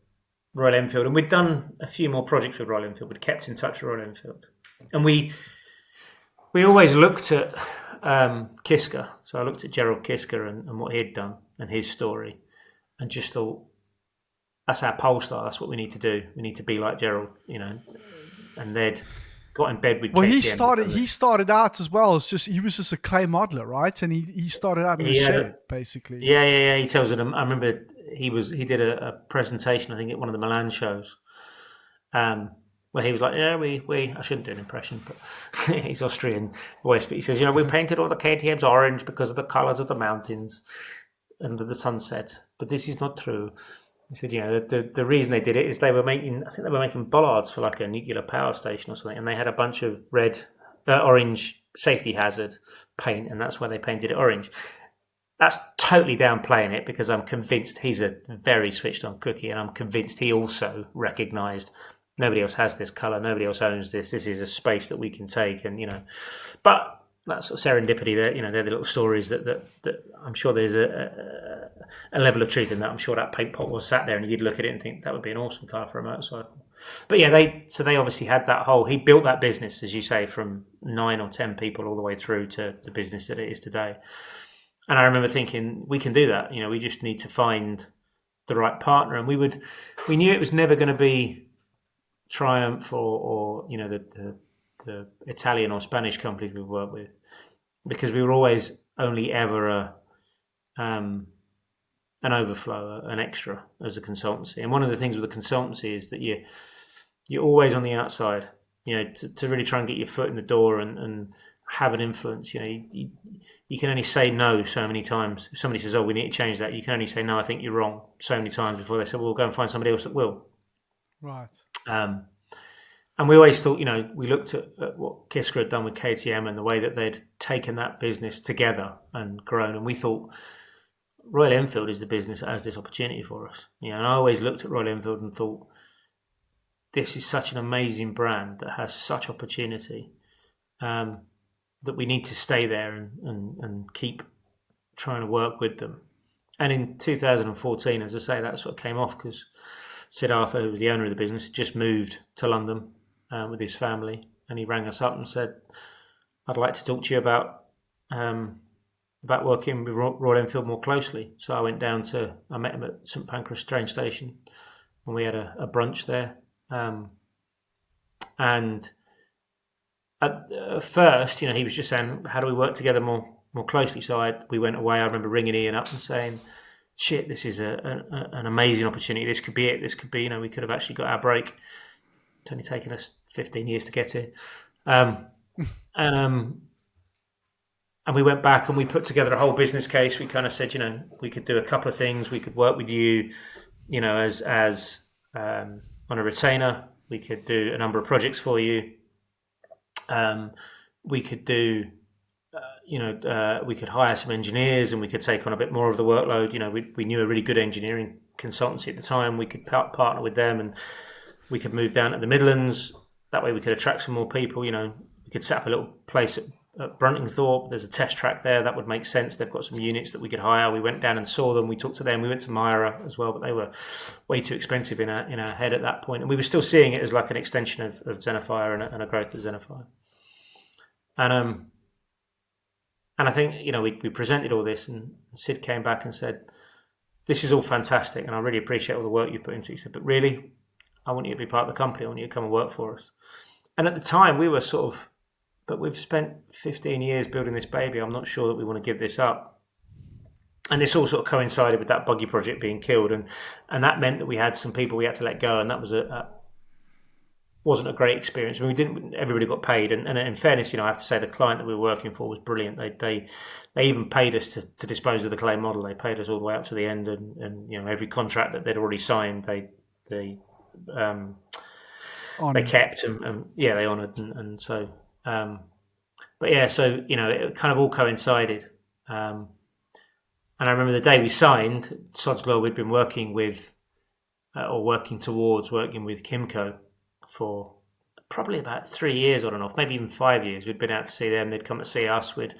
Royal Enfield, and we'd done a few more projects with Royal Enfield. We'd kept in touch with Royal Enfield. And we always looked at Kiska. So I looked at Gerald Kiska and what he'd done and his story and just thought, that's our pole star. That's what we need to do. We need to be like Gerald, and they'd got in bed with KTM. He started out as well as he was just a clay modeler, right? And he started out in the shed, basically. Yeah. He tells it. I remember he did a presentation, I think, at one of the Milan shows, where he was like, I shouldn't do an impression, but he's Austrian voice, but he says, we painted all the KTMs orange because of the colours of the mountains and the sunset, but this is not true. He said, the reason they did it is they were making bollards for like a nuclear power station or something, and they had a bunch of orange safety hazard paint, and that's why they painted it orange. that's totally downplaying it, because I'm convinced he's a very switched on cookie, and I'm convinced he also recognised nobody else has this colour, nobody else owns this. This is a space that we can take, and but that sort of serendipity there, they're the little stories that I'm sure there's a level of truth in that. I'm sure that paint pot was sat there and you'd look at it and think that would be an awesome car for a motorcycle. But yeah, they obviously had that he built that business, as you say, from 9 or 10 people all the way through to the business that it is today. And I remember thinking, we can do that. We just need to find the right partner. And we knew it was never going to be Triumph or the Italian or Spanish companies we worked with, because we were always only ever an overflow, an extra as a consultancy. And one of the things with a consultancy is that you're always on the outside, to really try and get your foot in the door and have an influence. You can only say no so many times. If somebody says, "Oh, we need to change that," you can only say, "No, I think you're wrong," so many times before they say, "Well, we'll go and find somebody else that will." Right. And we always thought, we looked at what Kisker had done with KTM and the way that they'd taken that business together and grown. And we thought Royal Enfield is the business that has this opportunity for us. And I always looked at Royal Enfield and thought, this is such an amazing brand that has such opportunity, that we need to stay there and keep trying to work with them. And in 2014, as I say, that sort of came off because Sid Arthur, who was the owner of the business, had just moved to London with his family, and he rang us up and said, "I'd like to talk to you about working with Royal Enfield more closely." So I went down I met him at St Pancras train station, and we had a brunch there. And at first, he was just saying, "How do we work together more closely?" So we went away. I remember ringing Ian up and saying, "Shit, this is an amazing opportunity. This could be it. This could be, we could have actually got our break. It's only taken us 15 years to get here." And we went back and we put together a whole business case. We kind of said, we could do a couple of things. We could work with you, as on a retainer. We could do a number of projects for you. We could do, we could hire some engineers and we could take on a bit more of the workload. We knew a really good engineering consultancy at the time. We could partner with them, and we could move down to the Midlands. That way we could attract some more people. We could set up a little place at Bruntingthorpe. There's a test track there. That would make sense. They've got some units that we could hire. We went down and saw them. We talked to them. We went to Myra as well, but they were way too expensive in our head at that point. And we were still seeing it as like an extension of Xenophya and a growth of Xenophya. And I think, we presented all this, and Sid came back and said, "This is all fantastic, and I really appreciate all the work you put into it." He said, "But really, I want you to be part of the company. I want you to come and work for us." And at the time, we were but we've spent 15 years building this baby. I'm not sure that we want to give this up. And this all sort of coincided with that buggy project being killed. And that meant that we had some people we had to let go. And that was wasn't a great experience. I mean, everybody got paid. And in fairness, I have to say the client that we were working for was brilliant. They even paid us to dispose of the clay model. They paid us all the way up to the end. And every contract that they'd already signed, they kept and they honoured. And so, but yeah, so, it kind of all coincided. And I remember the day we signed, Sod's Law, we'd been working with, working with Kimco for probably about 3 years on and off, maybe even 5 years. We'd been out to see them. They'd come to see us. We'd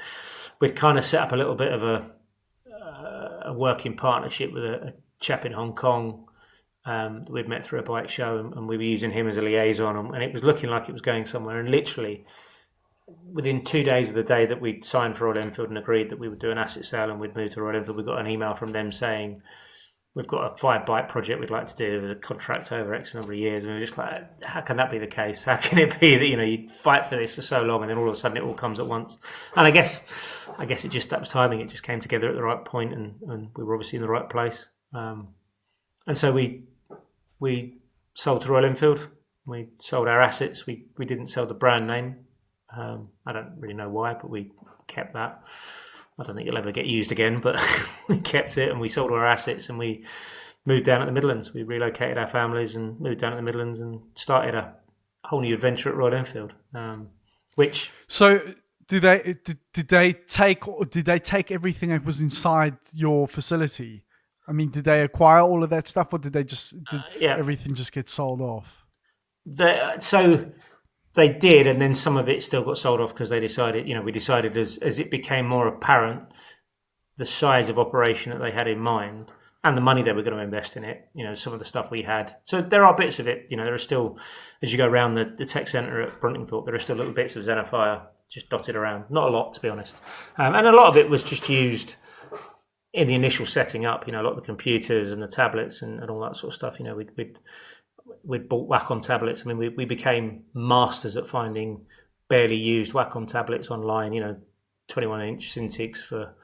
kind of set up a little bit of a working partnership with a chap in Hong Kong that we'd met through a bike show, and we were using him as a liaison, and it was looking like it was going somewhere. And literally within 2 days of the day that we'd signed for Royal Enfield and agreed that we would do an asset sale and we'd move to Royal Enfield, we got an email from them saying, "We've got a 5-bike project we'd like to do with a contract over X number of years." And we were just like, how can that be the case? How can it be that, you fight for this for so long and then all of a sudden it all comes at once? And I guess that was timing. It just came together at the right point, and we were obviously in the right place. And so we sold to Royal Enfield. We sold our assets. We didn't sell the brand name. I don't really know why, but we kept that. I don't think it'll ever get used again, but we kept it, and we sold all our assets, and we moved down to the Midlands. We relocated our families and moved down to the Midlands and started a whole new adventure at Royal Enfield. So did they take everything that was inside your facility? I mean, did they acquire all of that stuff, or did everything just get sold off? So they did, and then some of it still got sold off because they decided, we decided as it became more apparent the size of operation that they had in mind and the money they were going to invest in it, some of the stuff we had. So there are bits of it, there are still, as you go around the tech centre at Bruntingthorpe, there are still little bits of Xenophya just dotted around. Not a lot, to be honest. And a lot of it was just used in the initial setting up, a lot of the computers and the tablets and all that sort of stuff. We'd bought Wacom tablets. I mean, we became masters at finding barely used Wacom tablets online, 21-inch Cintiqs for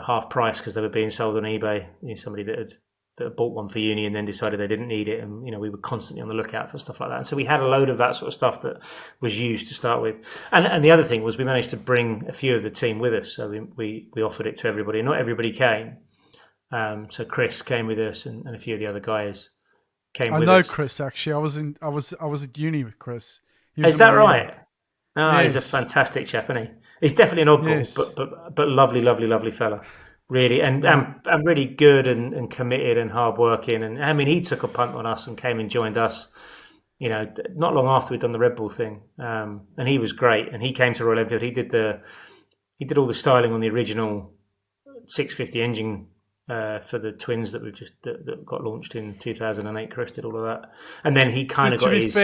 half price because they were being sold on eBay. Somebody that had bought one for uni and then decided they didn't need it, and we were constantly on the lookout for stuff like that. And so we had a load of that sort of stuff that was used to start with. And the other thing was we managed to bring a few of the team with us, so we offered it to everybody. Not everybody came, so Chris came with us, and a few of the other guys came with us. I know Chris, actually. I was at uni with Chris. Is that right? Oh, yes. He's a fantastic chap, isn't he? He's definitely an oddball, yes. but lovely, lovely, lovely fella. Really, and really good and committed and hardworking. And I mean, he took a punt on us and came and joined us, not long after we'd done the Red Bull thing. And he was great. And he came to Royal Enfield. He did all the styling on the original 650 engine for the twins that that got launched in 2008. Chris did all of that, and then he kind of got his.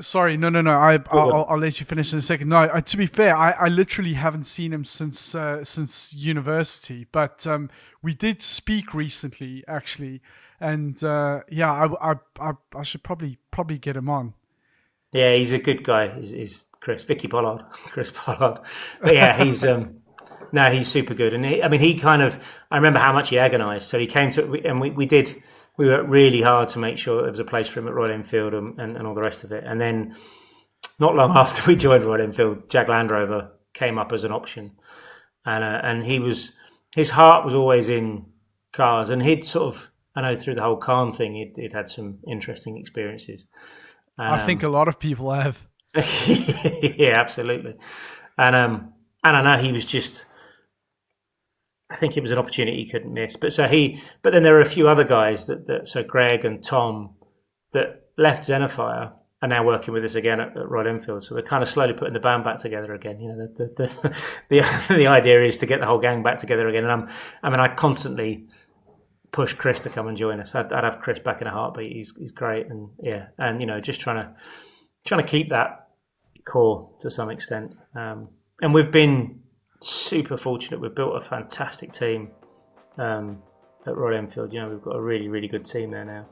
Sorry, no. I'll let you finish in a second. No, to be fair, I literally haven't seen him since university. But we did speak recently, actually, and I should probably get him on. Yeah, he's a good guy. He's Chris Pollard. But yeah, he's he's super good, and I remember how much he agonised. So he came to, and we worked really hard to make sure that there was a place for him at Royal Enfield and all the rest of it. And then not long after we joined Royal Enfield, Jag Land Rover came up as an option. And his heart was always in cars. And he'd sort of, I know through the whole Khan thing, he'd had some interesting experiences. I think a lot of people have. Yeah, absolutely. And I know he was just, I think it was an opportunity he couldn't miss. But then there are a few other guys so Greg and Tom that left Xenophya are now working with us again at Royal Enfield. So we're kind of slowly putting the band back together again. The idea is to get the whole gang back together again. And I constantly push Chris to come and join us. I'd have Chris back in a heartbeat. He's great, and just trying to keep that core to some extent. And we've been super fortunate. We've built a fantastic team at Royal Enfield. We've got a really, really good team there now.